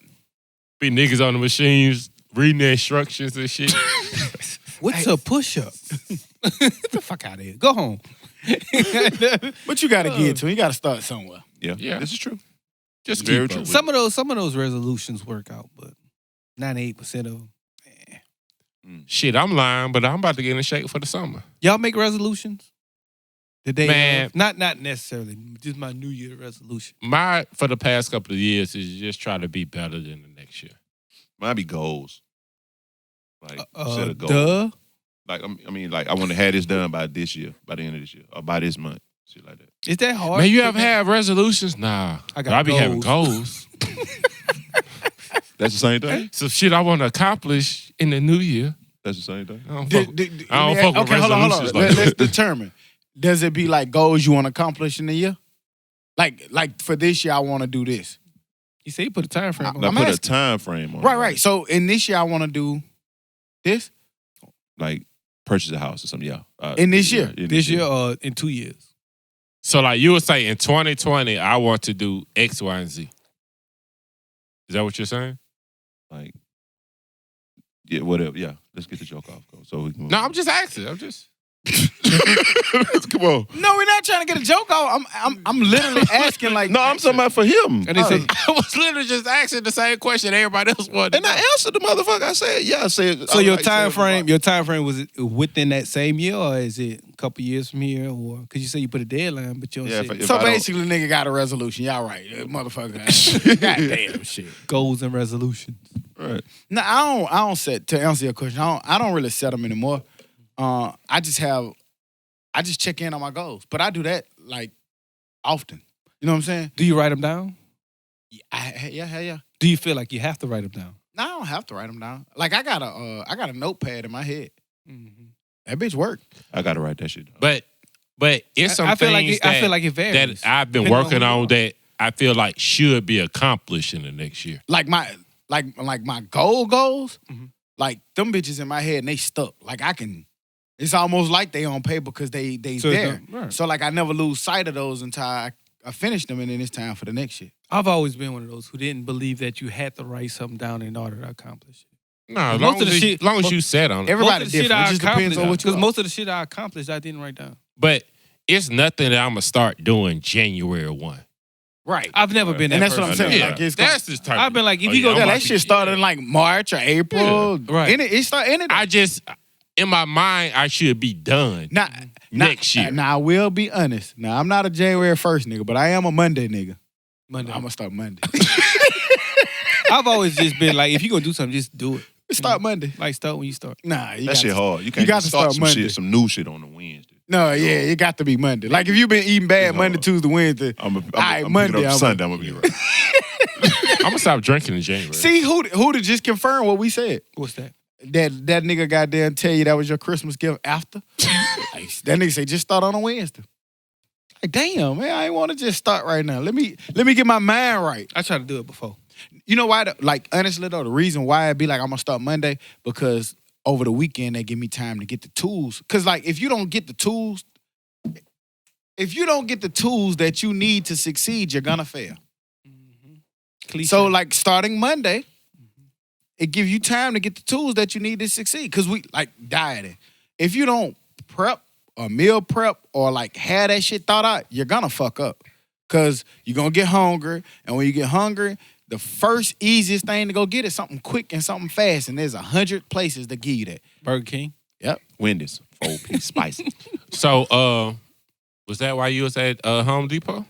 Be niggas on the machines reading the instructions and shit. What's a push up? Get the fuck out of here. Go home. But you gotta get to it. You gotta start somewhere. Yeah. Yeah. This is true. Just Very keep true. up with some of those resolutions work out, but 98% of them. it. Shit, I'm lying, but I'm about to get in shape for the summer. Y'all make resolutions? Did they? Man. Not necessarily. Just my New Year resolution. My for the past couple of years is just try to be better than the next year. Might be goals. Like set a goal. Duh. Like I mean, like I want to have this done by this year, by the end of this year, or by this month, shit like that. Is that hard? Man, you ever have resolutions? Nah, I be having goals. That's the same thing. So shit I want to accomplish in the new year. That's the same thing. I don't fuck, I don't let me fuck ask- with hold on. resolutions like Let's that. determine. Does it be like goals you want to accomplish in the year? Like for this year, I want to do this. You say you put a time frame on Now it. put a asking. time frame on it. Right. So in this year, I want to do this. Like purchase a house or something. Yeah. In this year? in This year or in 2 years? So like you would say in 2020, I want to do X, Y, and Z. Is that what you're saying? Like, yeah, whatever. Yeah, let's get the joke off. So we can. No, I'm just asking. I'm just. Come on. No, we're not trying to get a joke off. I'm literally asking like. No, I'm talking about for him. And they say, I was literally just asking the same question everybody else wanted. And I answered the motherfucker. I said, yeah. I said. so I your like time saying- frame, was it within that same year or is it a couple years from here? Or because you say you put a deadline, but you don't Yeah, say if So I don't- basically, nigga got a resolution. Y'all right, motherfucker. Goddamn shit. goals and resolutions. Right. No, I don't set to answer your question. I don't really set them anymore. I just check in on my goals, but I do that like often. You know what I'm saying? Do you write them down? Yeah. Do you feel like you have to write them down? No, I don't have to write them down. Like I got a notepad in my head. That bitch work. I gotta write that shit down. But it's some I feel things like I feel like it varies. that I've been Depending working who you on are. that I feel like should be accomplished in the next year. Like my goals. Mhm. Like them bitches in my head and they stuck. Like I can. It's almost like they on paper because they So it's there. not- right. So like I never lose sight of those until I finish them and then it's time for the next shit. I've always been one of those who didn't believe that you had to write something down in order to accomplish it. No, as Most long of the as, shit- long as you set on it. Everybody Most of the shit different. I It just depends on what you because are. most of the shit I accomplished, I didn't write down. But it's nothing that I'm going to start doing January 1. Right. I've never been that And that's what person. I'm saying. Yeah, Like, it's that's this type I've been like, if Oh, you go I'm Yeah, down, that about shit to- started in like March or April. Yeah, right. It started in it. I just, in my mind, I should be done next year. Now, I will be honest. Now, I'm not a January 1st nigga, but I am a Monday nigga. Monday. I'm going to start Monday. I've always just been like, if you're gonna do something, just do it. Start Monday. Like start when you start. Nah, you That got shit to, hard. You can't got just to start start some Monday. shit, some new shit on the Wednesday. No, yeah, it got to be Monday. Like if you've been eating bad It's Monday, hard. Tuesday, Wednesday. I'm Monday, up Sunday. I'm gonna be right. I'm gonna stop drinking in January. See who to just confirm what we said. What's that? That nigga goddamn tell you that was your Christmas gift after. Like, that nigga say just start on a Wednesday. Like damn man, I ain't want to just start right now. Let me get my mind right. I tried to do it before. You know why? Like honestly though, the reason why I'd be like I'm gonna start Monday because over the weekend they give me time to get the tools. Cause like if you don't get the tools that you need to succeed, you're gonna fail. Cliche. So like starting Monday, it gives you time to get the tools that you need to succeed. Cause we like dieting. If you don't prep or meal prep or like have that shit thought out, you're gonna fuck up. Cause you're gonna get hungry. And when you get hungry, the first easiest thing to go get is something quick and something fast. And there's 100 places to give you that. Burger King. Yep. Wendy's 4-piece spicy. So, was that why you was at Home Depot?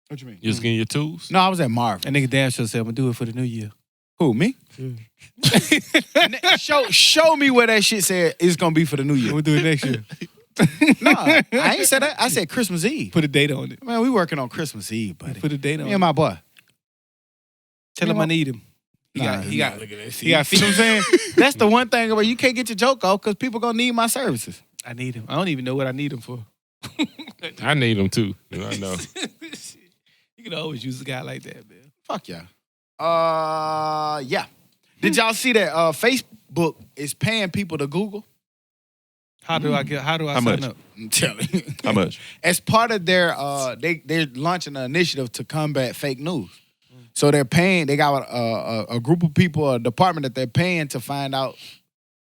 What you mean? You was getting your tools? No, I was at Marvin. That nigga damn sure said I'm gonna do it for the new year. Who, me? show me where that shit said it's gonna be for the new I'm year. gonna do it next year. Nah, I ain't said that. I said Christmas Eve. Put a date on it. Man, we working on Christmas Eve, buddy. Put a date on Me it. and my boy. Tell him I need him. He got look at that. he got You know what I'm saying? That's the one thing about you can't get your joke off because people gonna need my services. I need him. I don't even know what I need him for. I need them too. I know. You can always use a guy like that, man. Fuck yeah. Yeah. Did y'all see that Facebook is paying people to Google? How do I How sign much? up? I'm telling you. How much? As part of their they're launching an initiative to combat fake news. So they're paying, they got a group of people, a department that they're paying to find out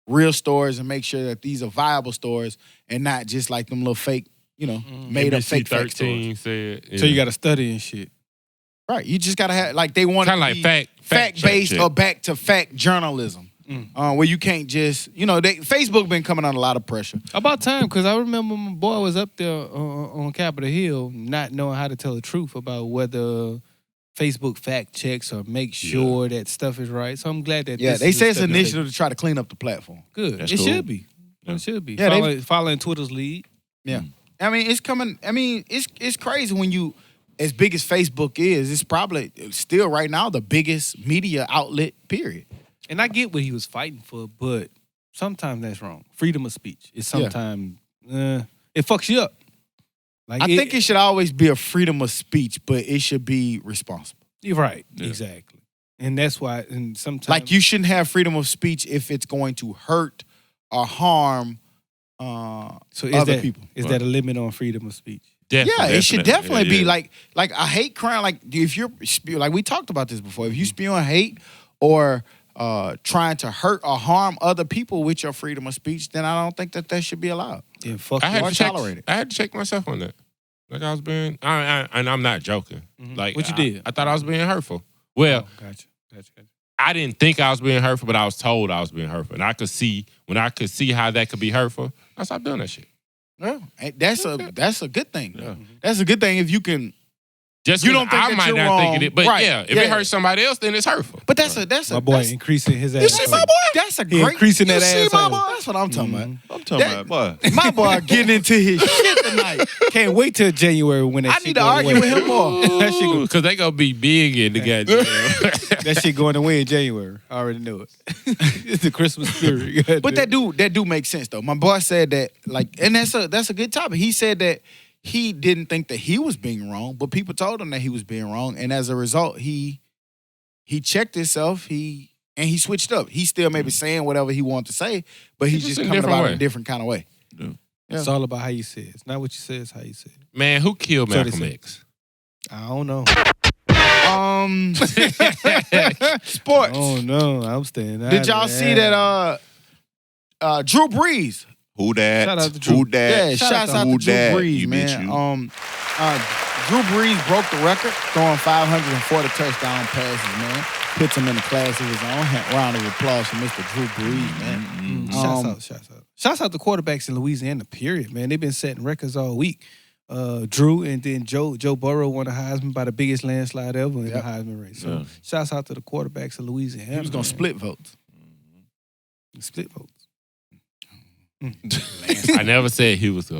real stories and make sure that these are viable stories and not just like them little fake, made up fake stories. 13 said. So you got to study and shit. Right. You just gotta have like they want kind of like fact based check. or back to fact journalism. Where you can't just, Facebook been coming under a lot of pressure. About time, because I remember my boy was up there on Capitol Hill not knowing how to tell the truth about whether Facebook fact checks or make sure that stuff is right. So I'm glad that Yeah, this they is say it's a an step that initiative to try to clean up the platform. Good. That's It cool. should be. Yeah. It should be. Yeah, Following Twitter's lead. Yeah. I mean, it's coming. I mean, it's crazy when you, as big as Facebook is, it's probably still right now the biggest media outlet, period. And I get what he was fighting for, but sometimes that's wrong. Freedom of speech is sometimes, it fucks you up. Like I think it should always be a freedom of speech, but it should be responsible. You're right. Yeah. Exactly. And that's why, and sometimes. Like you shouldn't have freedom of speech if it's going to hurt or harm so is other that, people. Is that a limit on freedom of speech? Yeah, it should definitely be Yeah. like a hate crime. Like if you're like we talked about this before, if you spewing hate or trying to hurt or harm other people with your freedom of speech, then I don't think that should be allowed. Then fuck I you. had Or to check. tolerate it. I had to check myself on that. Like I was being, and I'm not joking. Like What you did? I thought I was being hurtful. Well, Gotcha. I didn't think I was being hurtful, but I was told I was being hurtful, and I could see how that could be hurtful. I stopped doing that shit. Yeah, that's a good thing. Yeah. That's a good thing if you can. Just You 'cause don't think I that might you're not think wrong. it, but Right. yeah, if Yeah. it hurts somebody else, then it's hurtful. But that's a My boy that's, increasing his ass. you see my boy? That's a He great increasing that you see ass my hole. boy? That's what I'm talking about. I'm talking That- about boy. My boy getting into his shit tonight. Can't wait till January when that I shit need to go argue away. with him more. That shit go- Because they gonna be big in the goddamn. That shit going away in January. I already know it. It's the Christmas spirit. But that do make sense though. My boy said that and that's a good topic. He said that he didn't think that he was being wrong, but people told him that he was being wrong, and as a result, he checked himself. He switched up. He still maybe saying whatever he wanted to say, but he's Just just in a coming different about it way. a different kind of way. It's all about how you say it. It's not what you say, it's how you say it. Man, who killed So they Malcolm say. X? I don't know. Sports. Oh no, I'm staying out Did of y'all see that? Drew Brees. Who that? Shout out to Drew. Who that? Yeah, shouts out to Who Drew dat? Brees, You man. bitch, you. Drew Brees broke the record, throwing 540 touchdown passes, man. Puts him in a class of his own. Round of applause for Mr. Drew Brees, man. Shouts out to quarterbacks in Louisiana, period, man. They've been setting records all week. Drew and then Joe Burrow won the Heisman by the biggest landslide ever in the Heisman race. So shouts out to the quarterbacks in Louisiana. He was gonna split votes. Split votes. I never said he was a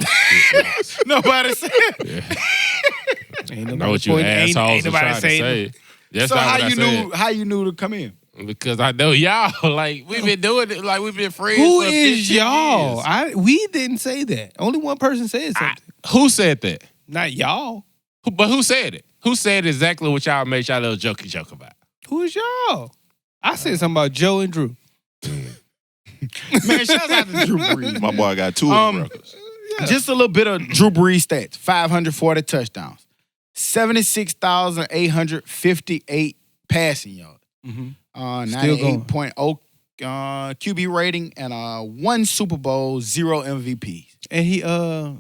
Nobody said. yeah. Ain't I know what you assholes ain't are nobody trying to saying say. That's So not how what I you said. how you knew to come in? Because I know y'all, like, we've been doing it, like, we've been friends Who for is 15 y'all? years. We didn't say that. Only one person said something. Who said that? Not y'all. But who said it? Who said exactly what y'all made y'all little jokey joke about? Who is y'all? I said something about Joe and Drew. Man, shout out to Drew Brees. My man. boy got 2 of the records. Just a little bit of Drew Brees stats. 540 touchdowns. 76,858 passing yards. Mm-hmm. Still 98.0 QB rating and 1 Super Bowl, 0 MVPs. And he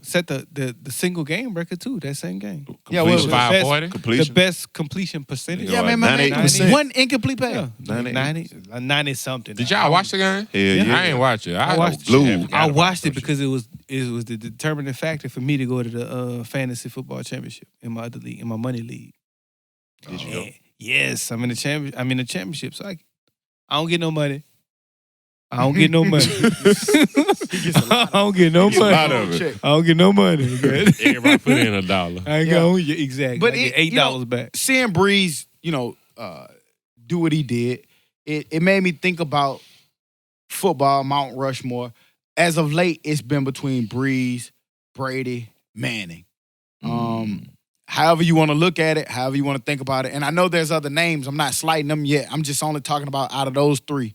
set the single game record too, that same game. Yeah, what was it? 540? The Completion. best completion percentage. Yeah, Yeah, man, 98%. 1 incomplete pass. Yeah, 90 something. Did y'all watch the game? Hell yeah. I ain't watch it. I watched Glued. I watched it because it was the determining factor for me to go to the fantasy football championship in my other league, in my money league. Did you go? Yes, I'm in the championship, so I don't get no money. I don't get no money. I don't get no money. lot of it. I don't get no money. Everybody put in $1. I ain't going exactly. But I get it- $8 back. Seeing Breeze, do what he did, it made me think about football, Mount Rushmore. As of late, it's been between Breeze, Brady, Manning. However you want to look at it, however you want to think about it. And I know there's other names. I'm not slighting them yet. I'm just only talking about out of those 3.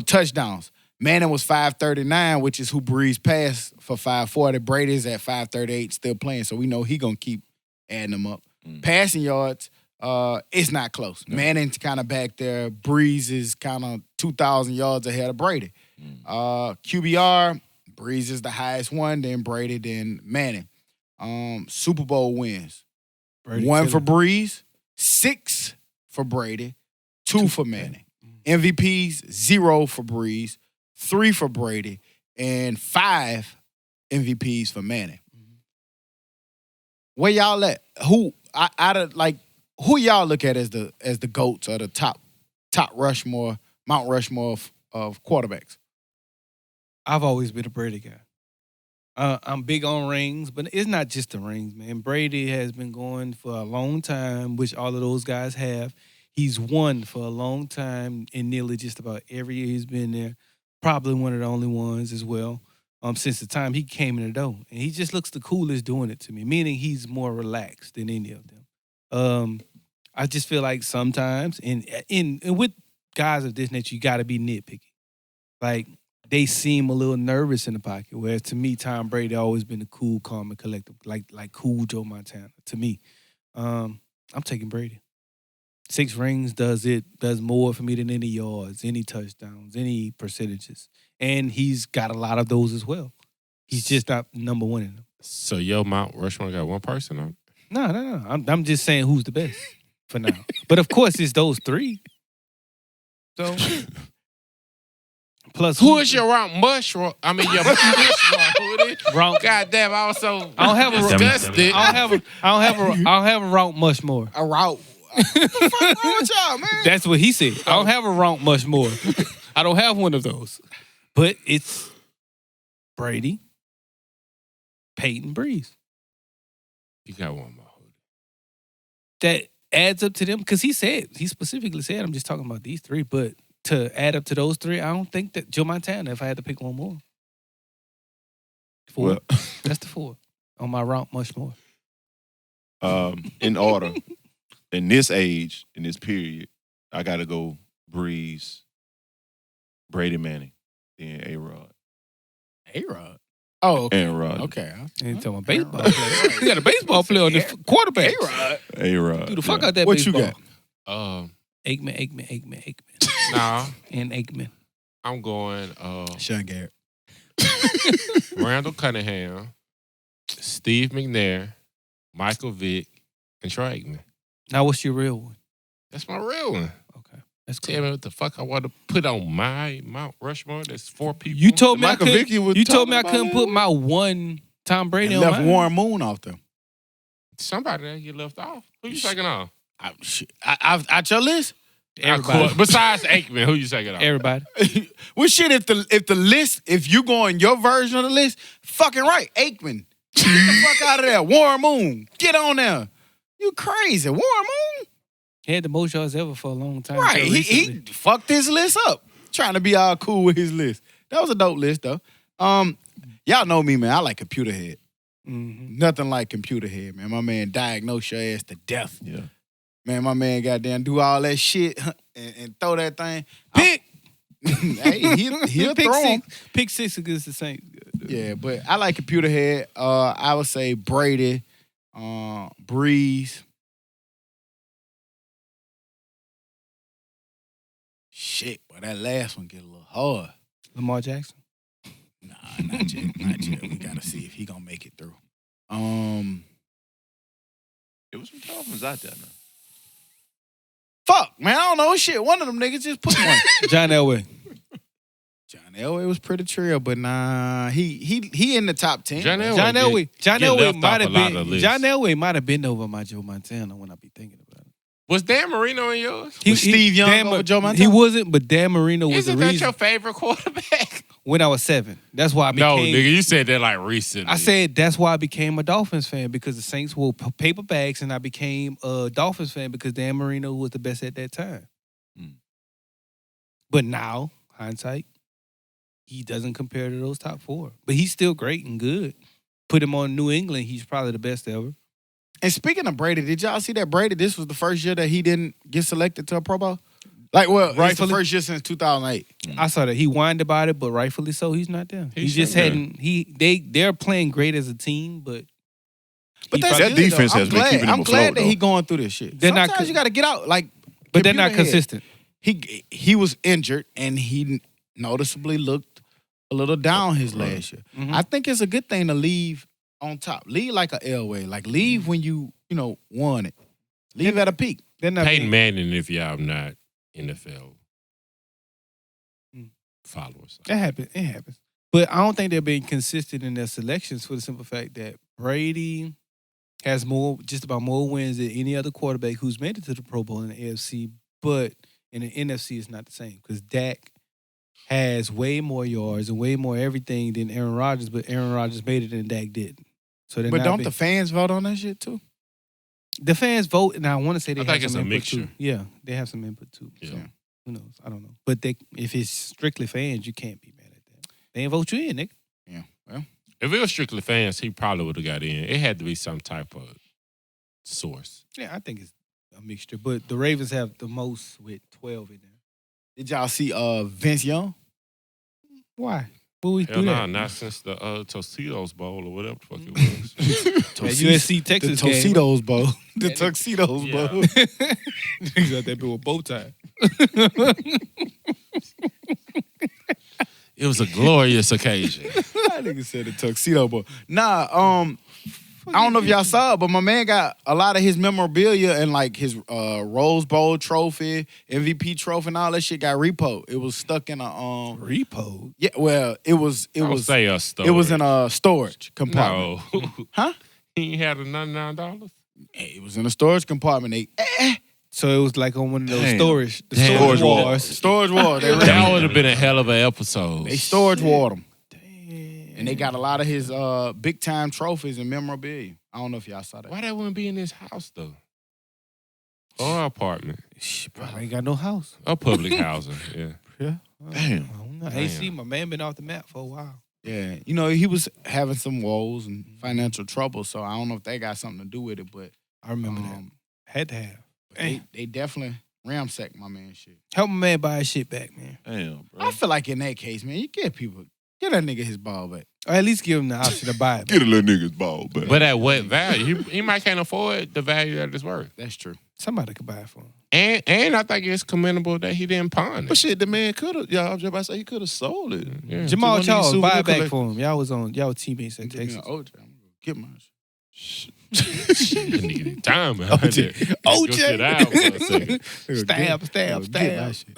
Touchdowns. Manning was 539, which is who Breeze passed for 540. Brady's at 538, still playing, so we know he gonna keep adding them up. Passing yards, it's not close. Manning's kind of back there. Breeze is kind of 2,000 yards ahead of Brady. QBR, Breeze is the highest one, then Brady, then Manning. Super Bowl wins. Brady 1 for killing. Breeze, 6 for Brady, 2 for Manning. MVPs, 0 for Breeze, 3 for Brady, and 5 MVPs for Manning. Where y'all at? Who y'all look at as the GOATs or the top Rushmore, Mount Rushmore of quarterbacks? I've always been a Brady guy. I'm big on rings, but it's not just the rings, man. Brady has been going for a long time, which all of those guys have. He's won for a long time in nearly just about every year he's been there. Probably one of the only ones as well. Since the time he came in the door. And he just looks the coolest doing it to me, meaning he's more relaxed than any of them. I just feel like sometimes, and with guys of this nature, you got to be nitpicky. Like, they seem a little nervous in the pocket, whereas to me, Tom Brady always been a cool, calm, and collective, like cool Joe Montana. To me, I'm taking Brady. 6 rings does more for me than any yards, any touchdowns, any percentages. And he's got a lot of those as well. He's just not number one in them. So your Mount Rushmore got one person on it? No. I'm just saying who's the best for now. But of course, it's those 3. So, plus Who is your Mount Mushroom? I mean, your Mount Rushmore. Who it is? God damn, I was so I don't have a disgusted. I don't have a Mount Mushmore. A route. What the fuck wrong with y'all, man? That's what he said. I don't have a Mount Mushmore. I don't have one of those. But it's Brady, Peyton, Breeze. You got one more. That adds up to them because he specifically said, I'm just talking about these 3, but to add up to those 3, I don't think that Joe Montana, if I had to pick one more. 4. Well, That's the 4 on my Mount Mushmore. in order, in this age, in this period, I got to go Breeze, Brady, Manning, then A-Rod. A-Rod. Oh, okay. Aaron Rodgers. Okay. Ain't talking about baseball player. You got a baseball player on the quarterback. A-Rod. A-Rod. Do the fuck yeah. out that What you baseball. got? Aikman. Nah, And Aikman. I'm going Sean Garrett. Randall Cunningham, Steve McNair, Michael Vick, and Troy Aikman. Now, what's your real one? That's my real one. Okay. That's Tell cool. me what the fuck I want to put on my Mount Rushmore. That's 4 people. You told me Michael Vick, you was you told me I talking couldn't about put my one Tom Brady And on left mine. Warren Moon off them. Somebody that you left off. Who you taking off? Out your list? Everybody. Besides Aikman, who you taking off? Everybody. Well, shit, if you go on your version of the list, fucking right, Aikman. Get the fuck out of there. Warren Moon. Get on there. You crazy. Warren Moon? He had the most yards ever for a long time. Right. He fucked his list up. Trying to be all cool with his list. That was a dope list, though. Y'all know me, man. I like Computer Head. Mm-hmm. Nothing like Computer Head, man. My man diagnosed your ass to death. Yeah. Man, my man goddamn do all that shit and throw that thing. Pick. Hey, he'll pick throw him. six. Pick six against the Saints. Yeah, but I like Computer Head. I would say Brady, Breeze. Shit, boy, that last one get a little hard. Lamar Jackson. Nah, not yet. We gotta see if he gonna make it through. There was some Dolphins out there now. Fuck, man, I don't know shit. One of them niggas just put one. John Elway. John Elway was pretty trill, but nah, he in the top 10. John Elway. John Elway. John get Elway left might off have a lot of been. lists. John Elway might have been over my Joe Montana when I be thinking about it. Was Dan Marino in yours? Was Steve Young over Joe Montana? He wasn't, but Dan Marino was Isn't the that reason your favorite quarterback? when I was 7. That's why I became. No, nigga, you said that like recently. I said that's why I became a Dolphins fan because the Saints wore paper bags, and I became a Dolphins fan because Dan Marino was the best at that time. But now, hindsight, he doesn't compare to those top 4. But he's still great and good. Put him on New England, he's probably the best ever. And speaking of Brady, did y'all see that Brady, this was the first year that he didn't get selected to a Pro Bowl? Like, well, it's the Rightfully. first year since 2008. I saw that he whined about it, but rightfully so, he's not there. He just shouldn't hadn't. They're playing great as a team, but But that's That good, defense though. has been keeping him I'm afloat, glad that though. he going through this shit. They're not Sometimes you got to get out. Like, but they're not Computer Head. consistent. He was injured, and he noticeably looked a little down his last year. Mhm. I think it's a good thing to leave on top. Leave like a Elway. Like, leave when you won it. Leave at a peak. They're not. Peyton Manning, if y'all not NFL followers. It happens. It happens. But I don't think they're being consistent in their selections for the simple fact that Brady has just about more wins than any other quarterback who's made it to the Pro Bowl in the AFC. But in the NFC, it's not the same because Dak has way more yards and way more everything than Aaron Rodgers. But Aaron Rodgers made it and Dak didn't. So But don't the fans vote on that shit too? the fans vote? And I want to say they I have think it's some a input mixture. too. Yeah, they have some input too. Yeah. So who knows? I don't know. But if it's strictly fans, you can't be mad at that. They ain't vote you in, nigga. Yeah. Well, If it was strictly fans, he probably would have got in. It had to be some type of source. Yeah, I think it's a mixture. But the Ravens have the most with 12 in there. did y'all see Vince Young? Why? What we Hell do nah, that? not since the Tostitos Bowl or whatever the fuck it was. That USC The Texas game. Tuxedos Bowl. The Yeah. Tuxedos Yeah. Bowl. Niggas out there with a bow tie. It was a glorious occasion. That nigga said the Tuxedo Bowl. Nah, I don't know if y'all saw it, but my man got a lot of his memorabilia and like his Rose Bowl trophy, MVP trophy, and all that shit got repoed. It was stuck in a Repo. yeah. Well, it was Say a story. it was in a storage compartment. No. Huh? He had a $99? It was in a storage compartment. They So it was like on one of those Damn. storage Storage wall. wars. storage wall. They That would have been a hell of an episode. They storage walled him, Damn. and they got a lot of his big time trophies and memorabilia. I don't know if y'all saw that. Why that wouldn't be in his house, though? Or apartment. Shit, probably ain't got no house. Or public housing, yeah. Yeah. Damn. I don't know. Damn. AC, my man been off the map for a while. Yeah, he was having some woes and financial trouble, so I don't know if they got something to do with it, but I remember that. Had to have. they definitely ramsacked my man shit. Help my man buy his shit back, man. Damn, bro. I feel like in that case, man, you get that nigga his ball back. Or at least give him the option to buy it. Get a little nigga's ball back. But at what value? He might can't afford the value that it's worth. That's true. Somebody could buy it for him. And I think it's commendable that he didn't pawn But it. shit, the man could have. Y'all, I was just about to say he could have sold it. Yeah. Jamal one of these Charles, buy souvenir it back collect- for him. Y'all were teammates at Give me Texas. an OJ. I'm gonna get my shit. That nigga need time behind OJ. that. Go sit down for a second. Stab. Get my shit.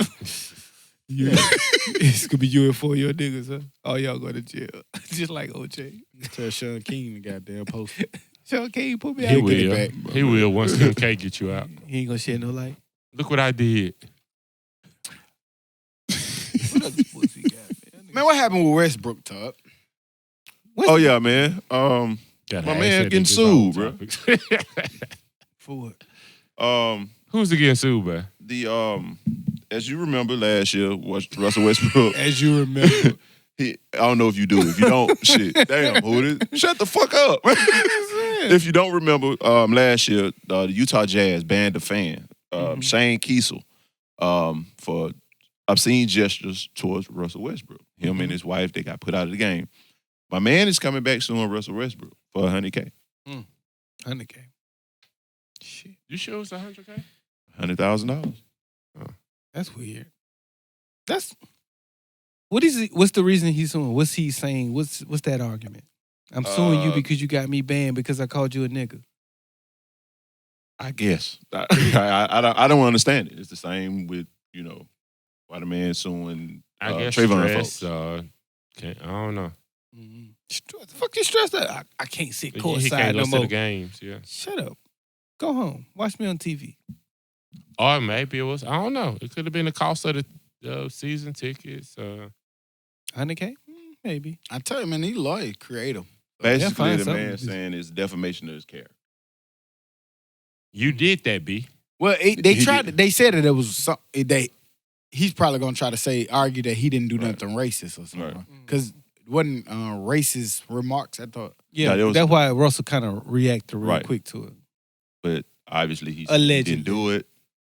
It's gonna be you and 4 of your niggas, huh? Oh, y'all go to jail. Just like OJ. Tell Sean King the goddamn post. Sean King put me He out. get it will. back. He will once Kim K get you out. He ain't gonna shed no light. Look what I did. Man, what happened with Westbrook, Tub? Oh yeah, man. Gotta My ask man that getting niggas sued, all bro. topics. For what? Who's he getting sued by? As you remember last year, was Russell Westbrook. As you remember. I don't know if you do. If you don't, shit, damn, who it is? Shut the fuck up. If you don't remember, last year, the Utah Jazz banned a fan, Shane Kiesel, for obscene gestures towards Russell Westbrook. Him and his wife, they got put out of the game. My man is coming back suing Russell Westbrook for $100K. $100K. Shit. You sure it's $100K? $100,000. That's weird. What's the reason he's suing? What's he saying? What's that argument? I'm suing you because you got me banned because I called you a nigga. I guess. I don't understand it. It's the same with, why the man suing I guess Trayvon stress. folks. I don't know. The fuck you stressed out? I can't sit He courtside can't no go to more. the games, yeah. Shut up. Go home. Watch me on TV. Or maybe it was, I don't know. It could have been the cost of the season tickets. $100K? Maybe. I tell you, man, these lawyers creative. Basically, find the man something. saying it's defamation of his character. You did that, B. Well, He they said that it was something. He's probably gonna try to argue that he didn't do nothing racist or something. Right. Because it wasn't racist remarks, I thought. Yeah, No, that's why Russell kind of reacted real Right. quick to it. But obviously he said he Allegedly. didn't do it.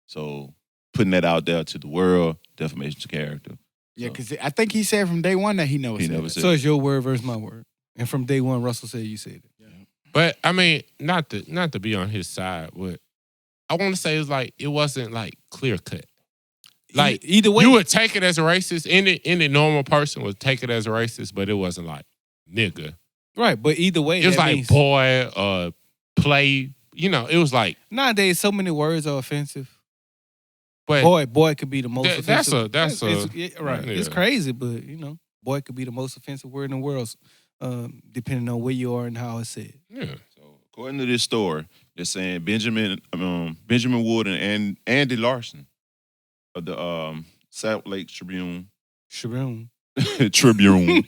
So putting that out there to the world, defamation of character. Yeah, because I think he said from day one that he never He said never it. said So it's your word versus my word. And from day one, Russell said you said it. But I mean, not to be on his side, but I want to say it's like it wasn't like clear cut. Like either way, you would take it as a racist. Any normal person would take it as a racist, but it wasn't like nigga. right? But either way, It was that like means, boy, play. It was like. nowadays so many words are offensive. But Boy could be the most offensive. that's right. yeah. It's crazy, but boy could be the most offensive word in the world, depending on where you are and how it's said. yeah. So according to this story, they're saying Benjamin Wood and Andy Larson of the Salt Lake Tribune. Shaboom. Tribune.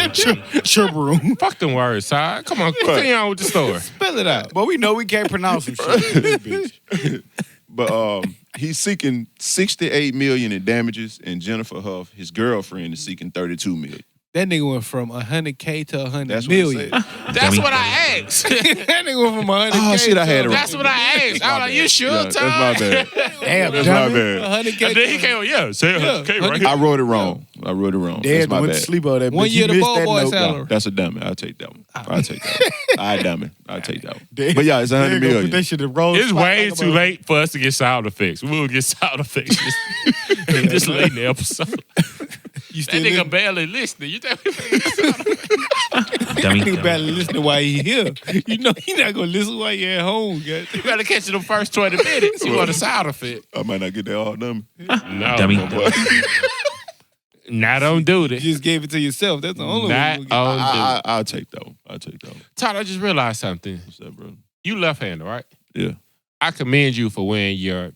Sherbaroom. Fuck them words, side. Come on, continue on with the story. Spell it out. But we know we can't pronounce them shit. Bitch. But he's seeking $68 million in damages, and Jennifer Huff, his girlfriend, is seeking $32 million. That nigga went from $100K to $100 That's what it million. said. That's what I asked. That nigga went from $100K. Oh, shit, I had it That's what I asked. I was like, you sure, Yeah, Ty? that's my bad. Damn, That's my dummy. bad. $100K. And then he came, say $100K right here. I wrote it wrong. That's Dad my went bad. to sleep on that. One bitch. year You the missed ball that boy note. salary. That's a dummy. I'll take that one. I'll take that one. I dummy. I'll take that one. Dad- But yeah, it's $100 Dad gonna put million. that shit in roll It's spot way like too a late for us to get sound effects. We will get sound effects just late in the episode. You That still nigga barely listening. You think we finna get sound effects? nigga better listen while he here. He not gonna listen while you at home, guys. You gotta catch it the first 20 minutes. You want a sound effect. I might not get that all dummy. No. Dummy. Boy. Nah, don't do You this. just gave it to yourself. That's the only Not way. on dude. I'll take that one. I'll take that one. Todd, I just realized something. What's that, bro? You left-handed, right? Yeah. I commend you for wearing your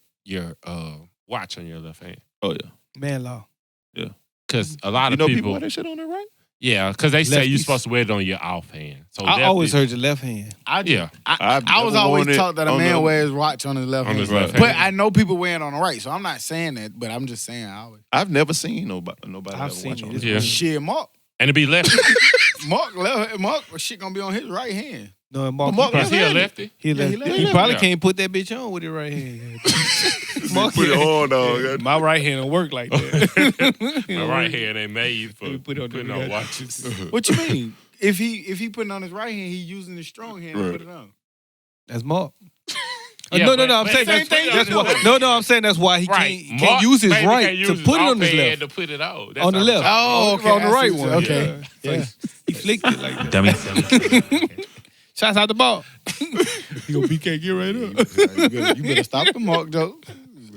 watch on your left hand. Oh, yeah. Man law. Because a lot You of know people, people wear that shit on there, right? yeah, because they say you're Lefties. supposed to wear it on your offhand. So I always lefties- heard your left hand. Yeah, I've I was never always worn it taught that a on man the- wears his watch on his left on hand. his left But hand. I know people wearing it on the right, so I'm not saying that. But I'm just saying I always. I've never seen nobody I've have a seen watch it. on It's there. Yeah. Shit, Mark and to be lefty. Mark, shit gonna be on his right hand. No, Mark, Mark Because he a left-handed. lefty. he left. Yeah, he He, left-handed. probably Yeah. can't put that bitch on with it right hand. Mark, Put it on, dog. my right hand don't work like that. My right hand ain't made for Let me put it on putting the on guy. watches. What you mean? If he putting on his right hand, he using his strong hand to Right. put it on. That's Mark. Yeah, no, but- I'm but saying same that's, thing that's on why. his- No, I'm saying that's why he Right. can't use his maybe right can't to use put it his on his offhand left. to put it on. That's On the what I'm left. talking Oh, about. okay. on the I right see one. what you're saying. Yeah. Yeah. So he flicked it like that. Dummy. Shots out the ball. He gonna BK get right up. You better stop the Mark joke.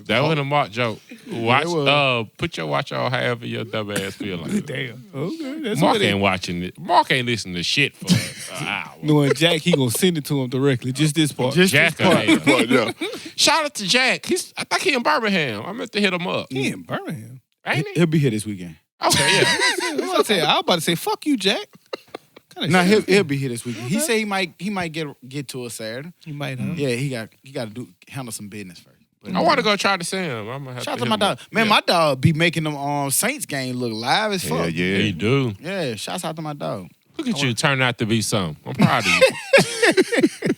That wasn't a Mark joke. Watch. it was. Put your watch on however your dumb ass feel like. Damn. Okay. That's Mark what ain't watching it. Mark ain't listening to shit for an hour. Knowing Jack, he gonna send it to him directly. Just this part. Just Jack this part. ain't. But, yeah. Shout out to Jack. I think he in Birmingham. I meant to hit him up. He in Birmingham. Ain't he? He'll be here this weekend. Okay, yeah. I was about to say, fuck you, Jack. Nah, he'll be here this weekend. He said he might get to us Saturday. He might, huh? Yeah, he got to handle some business first. But, I want to go try to see him. I'm gonna have shout out to to my dog. Man, my dog be making them Saints game look live as fuck. Yeah. He do. Yeah, shouts out to my dog. Look at you turn out to be something. I'm proud of you.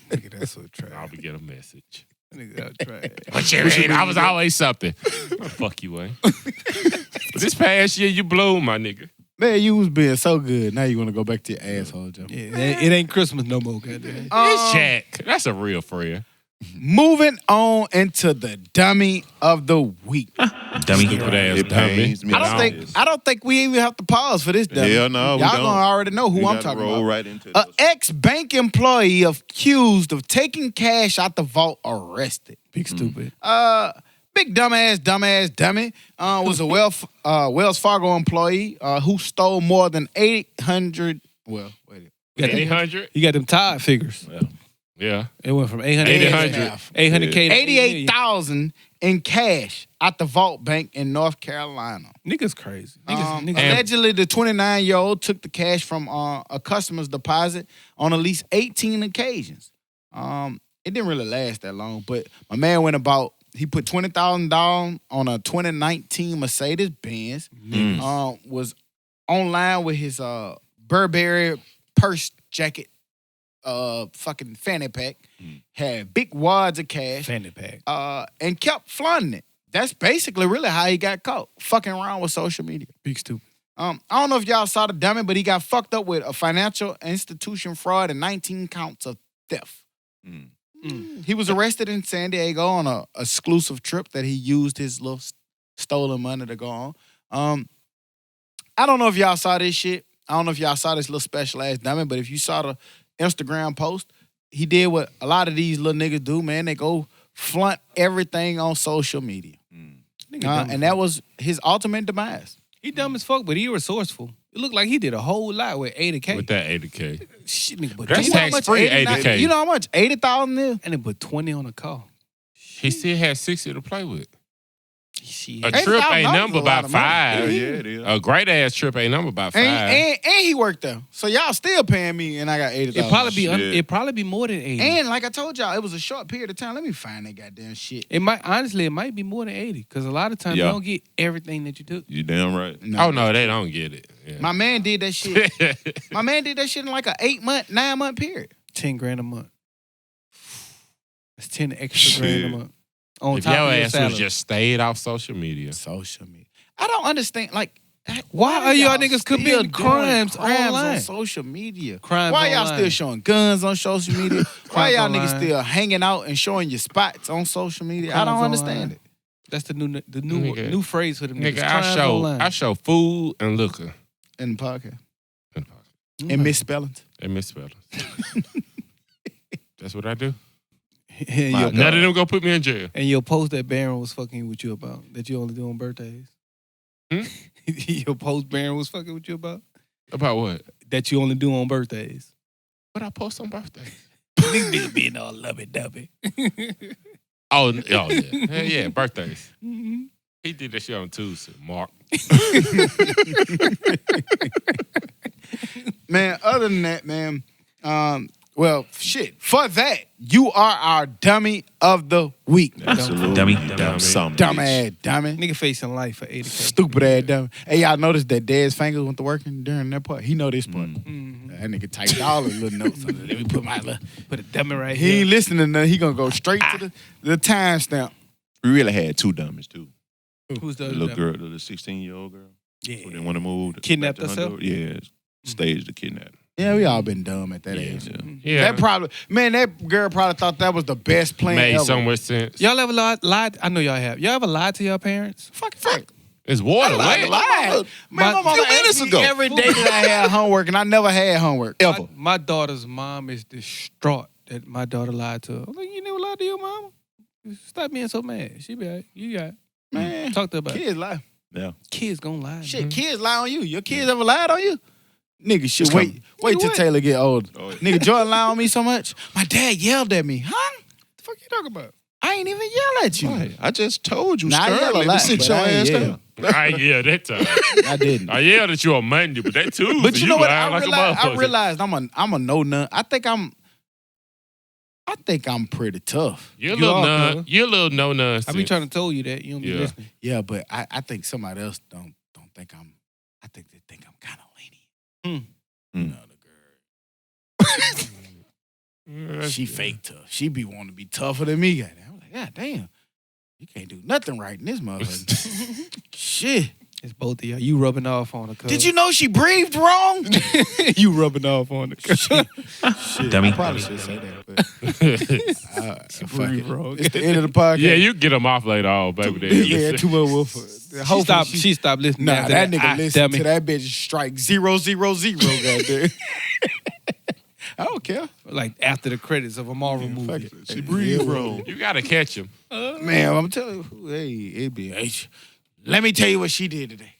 Nigga, that's so trash. I'll be getting a message. Nigga, that's trash. What you mean? I was always something. Oh, fuck you, Wayne. But this past year, you blew, my nigga. Man, you was being so good. Now you want to go back to your asshole, Joe. Yeah, it ain't Christmas no more, goddamn. It's Jack. That's a real friend. Moving on into the dummy of the week. Dummy. Stupid ass It dummy. pains me. I don't think we even have to pause for this dummy. Hell no, we Y'all don't. gonna already know who We I'm gotta talking roll about. right into An this. ex-bank employee accused of taking cash out the vault arrested. Big stupid. Big dumbass dummy was a Wells Fargo employee who stole more than 800. Well, wait. You got them- 800? You got them Tide figures. Yeah. It went from 800 800. 800K to 88,000 in cash at the Vault Bank in North Carolina. Niggas crazy. Um, Niggas allegedly, the 29-year-old took the cash from a customer's deposit on at least 18 occasions. It didn't really last that long, but my man went about. He put $20,000 down on a 2019 Mercedes Benz. Was online with his Burberry purse jacket, fucking fanny pack. Had big wads of cash. fanny pack. And kept flaunting it. That's basically really how he got caught, fucking around with social media. Big stupid. I don't know if y'all saw the dummy, but he got fucked up with a financial institution fraud and 19 counts of theft. He was arrested in San Diego on a exclusive trip that he used his little stolen money to go on. I don't know if y'all saw this shit. I don't know if y'all saw this little special ass dummy, but if you saw the Instagram post, he did what a lot of these little niggas do, man. They go flaunt everything on social media. And that was his ultimate demise. He dumb as fuck, but he resourceful. It looked like he did a whole lot with 80K. With that 80K. Shit, nigga, but That's you know how much tax-free 89 80K. You know how much 80,000 is? And then put 20 on the car. He still had 60 to play with. Shit. A trip ain't $8,000 number is a lot about of money. five. Yeah, it is. A great ass trip ain't number about five. And he worked there. So y'all still paying me and I got 80,000. It'd probably be more than 80. And like I told y'all, it was a short period of time. Let me find that goddamn shit. It might be more than 80 because a lot of times you Yeah. don't get everything that you do. You damn right. Oh, no, they don't get it. Yeah. My man did that shit. My man did that shit in like a 9-month period. 10 grand a month. That's 10 extra grand a month. On If top your of your ass salary. was just stayed off social media. Social media. I don't understand. Like, Why do are y'all y'all niggas still committing doing crimes on online? social media? Crimes Why y'all online. still showing guns on social media? Why y'all Crimes niggas online. still hanging out and showing your spots on social media? I Crimes don't online. understand it. That's the Nigga. new phrase for them niggas. Nigga, Crimes online. I show food and liquor. In the podcast. Mm. And misspellings. And misspellings. That's what I do. and, your, None of them gonna put me in jail. and your post that Baron was fucking with you about that you only do on birthdays. Your post Baron was fucking with you about About what? that you only do on birthdays. What I post on birthday? These niggas being all lovey-dovey. Oh yeah. Hell yeah, birthdays. Mhm. He did that shit on Tuesday, Mark. Man, other than that, man, well, shit. For that, you are our dummy of the week. Absolutely. Dummy. Some Dumb bitch. ass dummy. Nigga facing life for 80K. Stupid ass dummy. Hey, y'all noticed that Dad's fingers went to working during that part? He know this part. Mhm. That nigga typed all the little notes on it. Let me put my little... Put a dummy right He here. ain't listening to He gonna go straight to the timestamp. We really had two dummies too. Who's the The other little dummy? girl, the 16-year-old girl who Yeah. didn't want to move. Kidnapped back to herself? Honduras. Yeah, staged the kidnap. Yeah, we all been dumb at that Yeah. age. Yeah. That probably... Man, that girl probably thought that was the best plan made ever. so much sense. Y'all ever lied? I know y'all have. Y'all ever lied to your parents? Fuck. It's water. I Wait. lied. Man, my mama few minutes asked me ago. every day that I had homework, and I never had homework. Ever. My daughter's mom is distraught that my daughter lied to her. I'm like, you never lied to your mama? Stop being so mad. She be like, you got it. Man, Talk to her about it. kids lie. Yeah. Kids gonna lie. Shit, kids lie on you. Your kids ever lied on you? Nigga, shit, It's wait Nigga, till what? Taylor get old. Oh, yeah. Nigga, Jordan lie on me so much. My dad yelled at me. Huh? What the fuck you talking about? I I ain't even yell at you. Right. I just told you Nah, I yell a sternly to lot, sit but your I ain't ass yell. down. I yelled that time. I didn't. I yelled at you on Monday, but that Tuesday, But you know what? lying like a motherfucker. I realized I'm a no none. I think I'm pretty tough. You're a You little are, nun. cuz. You're a little no nonsense. I be trying to tell you that. You don't be Yeah. listening. Yeah, but I think somebody else don't think I'm. I think they think I'm kind of lenient. You know the girl. She fake tough. She be wanting to be tougher than me. Goddamn. I'm like, God damn, you can't do nothing right in this motherfucker. Shit. It's both of y'all. You rubbing off on her. Cuz. Did you know she breathed wrong? You rubbing off on her. Cuz. Shit, Dummy. I probably should say that, but fuck it. wrong. It's the end of the podcast. Yeah, you get them off later on, baby. Yeah, too much wolf. She stopped listening. Nah, after that nigga listen dummy. to that bitch strike 000, goddamn. I don't care. Like after the credits of a Marvel movie. She breathed wrong. You gotta catch him. Man, I'm telling you, hey, let me tell you what she did today.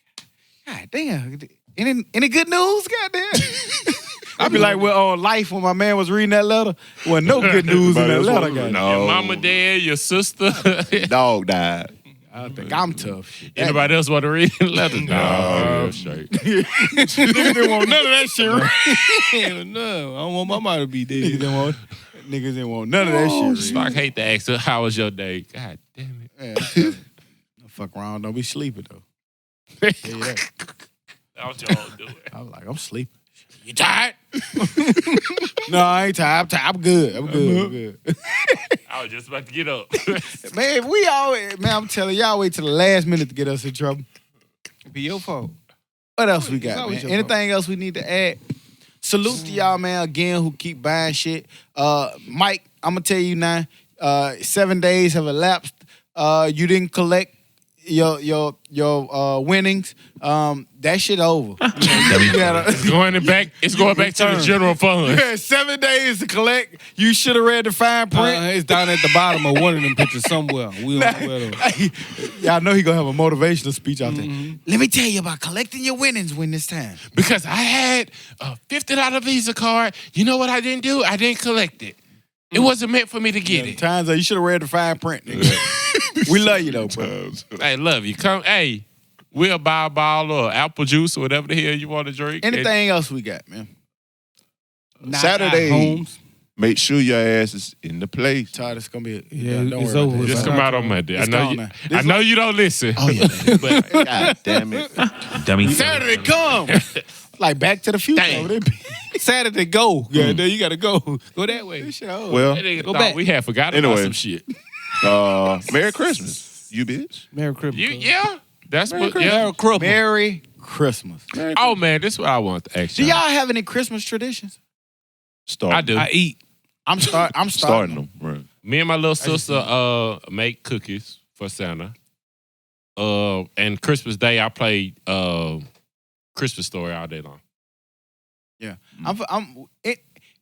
God damn. Any good news? Goddamn. I be like, well, on Life when my man was reading that letter. Well, no good news in that letter, goddamn. No. Your mama dead, your sister. Dog died. I think I'm tough. Shit. Anybody else want to read the letter? No, straight. Niggas didn't want none of that shit. Right? Hell no, I don't want my mom to be Niggas dead. didn't want none of that shit. I hate to ask her, how was your day? God damn it. Yeah, fuck around, don't be sleeping though. Yeah, yeah. That was your own doing. I was like, I'm sleeping. You tired? No, I ain't tired. I'm good. I'm good. I was just about to get up. Man, I'm telling y'all, wait till the last minute to get us in trouble. It be your fault. What else we It's got, always man? your Anything else we need to add? Salute to y'all, man, again, who keep buying shit. Mike, I'm going to tell you now, 7 days have elapsed. You didn't collect your winnings. That shit over. It's going back to the general fund. You had 7 days to collect. You should have read the fine print. It's down at the bottom of one of them pictures somewhere. We don't know where though. Yeah, I know he gonna have a motivational speech out there. Let me tell you about collecting your winnings when this time. Because I had a $50 Visa card. You know what I didn't do? I didn't collect it. It wasn't meant for me to get it. Times you should have read the fine print. Nigga. We love you though, bro. Hey, love you. Come, hey, we'll buy a bottle or apple juice or whatever the hell you want to drink. Anything else we got, man? Saturday, Holmes. make sure your ass is in the place. Todd, it's gonna be. Yeah, don't it's worry over. about that. Just come out on Monday. It's gone now. I know you don't listen. Oh yeah. But God damn it. Dummy. Saturday come. Like Back to the Future. Dang. Over there. Saturday, go. Yeah, there you gotta go. Go that way. This shit over. Well, that nigga Go thought back. we had forgotten about Anyway. some shit. Merry Christmas, you bitch. Merry Christmas. Yeah. That's what, yeah. Merry Christmas. Merry Christmas. Oh, man, this is what I want to ask Do you. y'all have any Christmas traditions? Start. I do. I eat. I'm starting Starting them. Right. Me and my little sister make cookies for Santa. And Christmas Day, I played Christmas Story all day long. Yeah,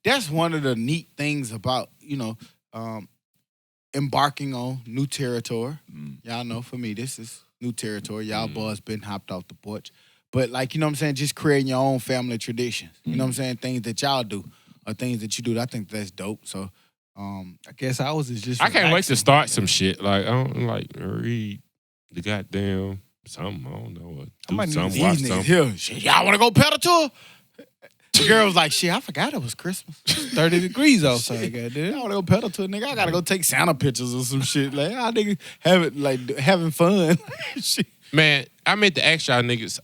that's one of the neat things about embarking on new territory. Y'all know, for me, this is new territory. Y'all boys been hopped off the porch, but like, you know what I'm saying, just creating your own family traditions. You know what I'm saying, things that y'all do or things that you do. I think that's dope. So, I guess ours is just. I can't wait to relaxing. start some shit. Like, I don't read the goddamn something. I don't know. I might Do need something, these watch niggas something. here, shit, y'all want to go pedal tour? The girl was like, shit, I forgot it was Christmas. 30 degrees outside, goddamn. I want to go pedal to a nigga. I gotta go take Santa pictures or some shit. Like, I nigga having fun. Shit. Man, I meant to ask y'all niggas,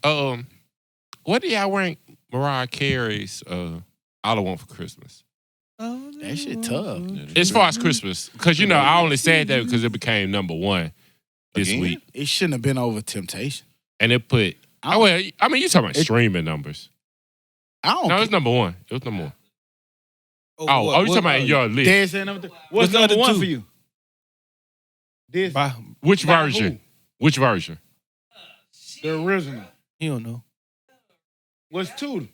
what do y'all rank Mariah Carey's All I Want for Christmas? That shit tough. As far as Christmas. Because, I only said that because it became number one this Again? week. It shouldn't have been over Temptation. And it put, you talking about streaming numbers. I don't. No, it's number one. It was number one. what- You talking about in your list. Dead saying number two. What's What's the number other one two? for you? This, By, Which by version? who? Which version? The original. he don't know. What's two?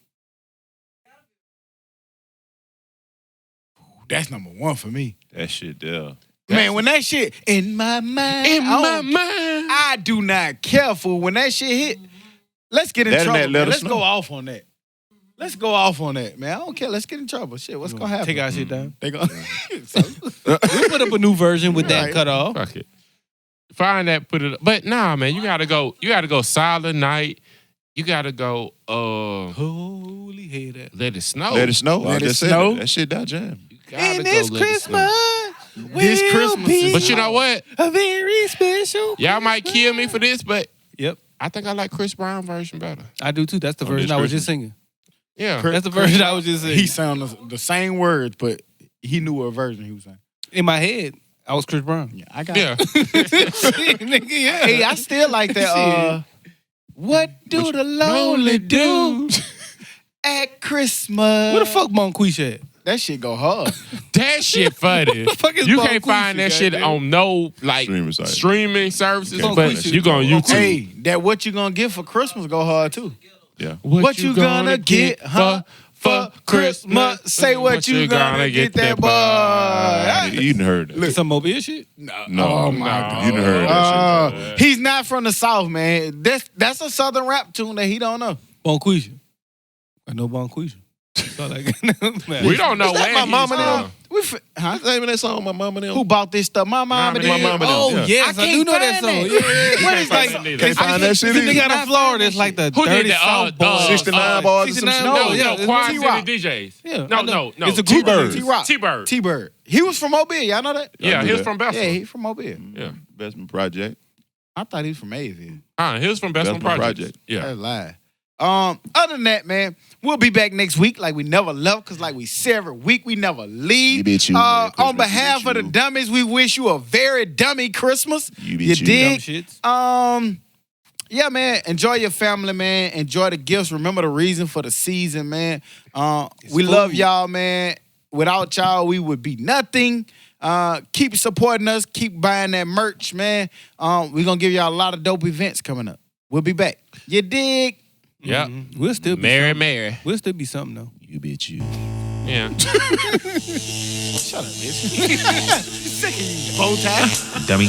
That's number one for me. That shit there. Man, when that shit in my mind, mind. I do not care, fool. When that shit hit, let's get in That and trouble. that, Man. let us Let's know. go off on that. Let's go off on that, man. I don't care. Let's get in trouble. Shit, what's gonna happen? Take our shit down. They gonna We'll put up a new version with that Right. cut off. Fuck it. Find that, put it up. But nah, man, you gotta go Silent Night. You gotta go Holy head that. Let It Snow. Let it snow. Let I it just snow. said that shit that jam. You gotta And go this Let It Snow. Christmas, This will Christmas be is- But you know what? a very special. Y'all might kill me for this, but Yep, I think I like Chris Brown version better. I do too. That's the On version this I was just Christmas. singing. Yeah. That's the version I was just singing. He sounded the same words, but he knew what version he was saying. In my head, I was Chris Brown. Yeah, I got Yeah. Nigga, yeah. Hey, I still like that. What do the lonely do at Christmas? Where the fuck Monquisha at? That shit go hard. That shit funny. fuck is You Bon can't find Quisha, that shit goddamn? on no like Streaming site. streaming services, Bon but Quisha. you go on YouTube. Hey, that what you gonna get for Christmas go hard too. Yeah. What you gonna get, huh? For Christmas, say what you gonna get that boy. You done heard that. Some Mobile shit? No. Oh my God. You done heard that shit. He's not from the South, man. That's a Southern rap tune that he don't know. Bonquisha. I know Bonquisha. That's all I got. We don't know Is that where my he's mama from. Huh? What's the name of that song? My mama them. Who bought this stuff? My mama did. My mama Oh, them. yes, I, I do know can't that find song. it. Yeah. What is Can't that? find it Can't find that shit It's a either. nigga out of Florida. It's like the Who did dirty that? South boy. 69 bars or some 69 shit? No, yeah, no, it's Quad T-Rock. City DJs. Yeah, No, I know. no. It's a group T-Bird. of T-Rock. T-Bird. T-Bird. He was from Mobile. Y'all know that? Yeah, I he knew was that. from Bethel. Yeah, he from Mobile. Yeah. Bestman Project. I thought he was from Maysville. He was from Best Bethel Project. Project. Yeah. That's lie. Other than that, man, we'll be back next week like we never left, because like we say every week, we never leave. You bet you, man. On Christmas, behalf you bet of the you. dummies, we wish you a very dummy Christmas. You bet You you. dig? Dumb shits. Yeah, man. Enjoy your family, man. Enjoy the gifts. Remember the reason for the season, man. We love food. y'all, man. Without y'all, we would be nothing. Keep supporting us. Keep buying that merch, man. We're gonna give y'all a lot of dope events coming up. We'll be back. You dig? Yeah. We'll still be Mary. We'll still be something though. You bet you. Yeah. Shut up, bitch. Sick of you, bow tie. Dummy.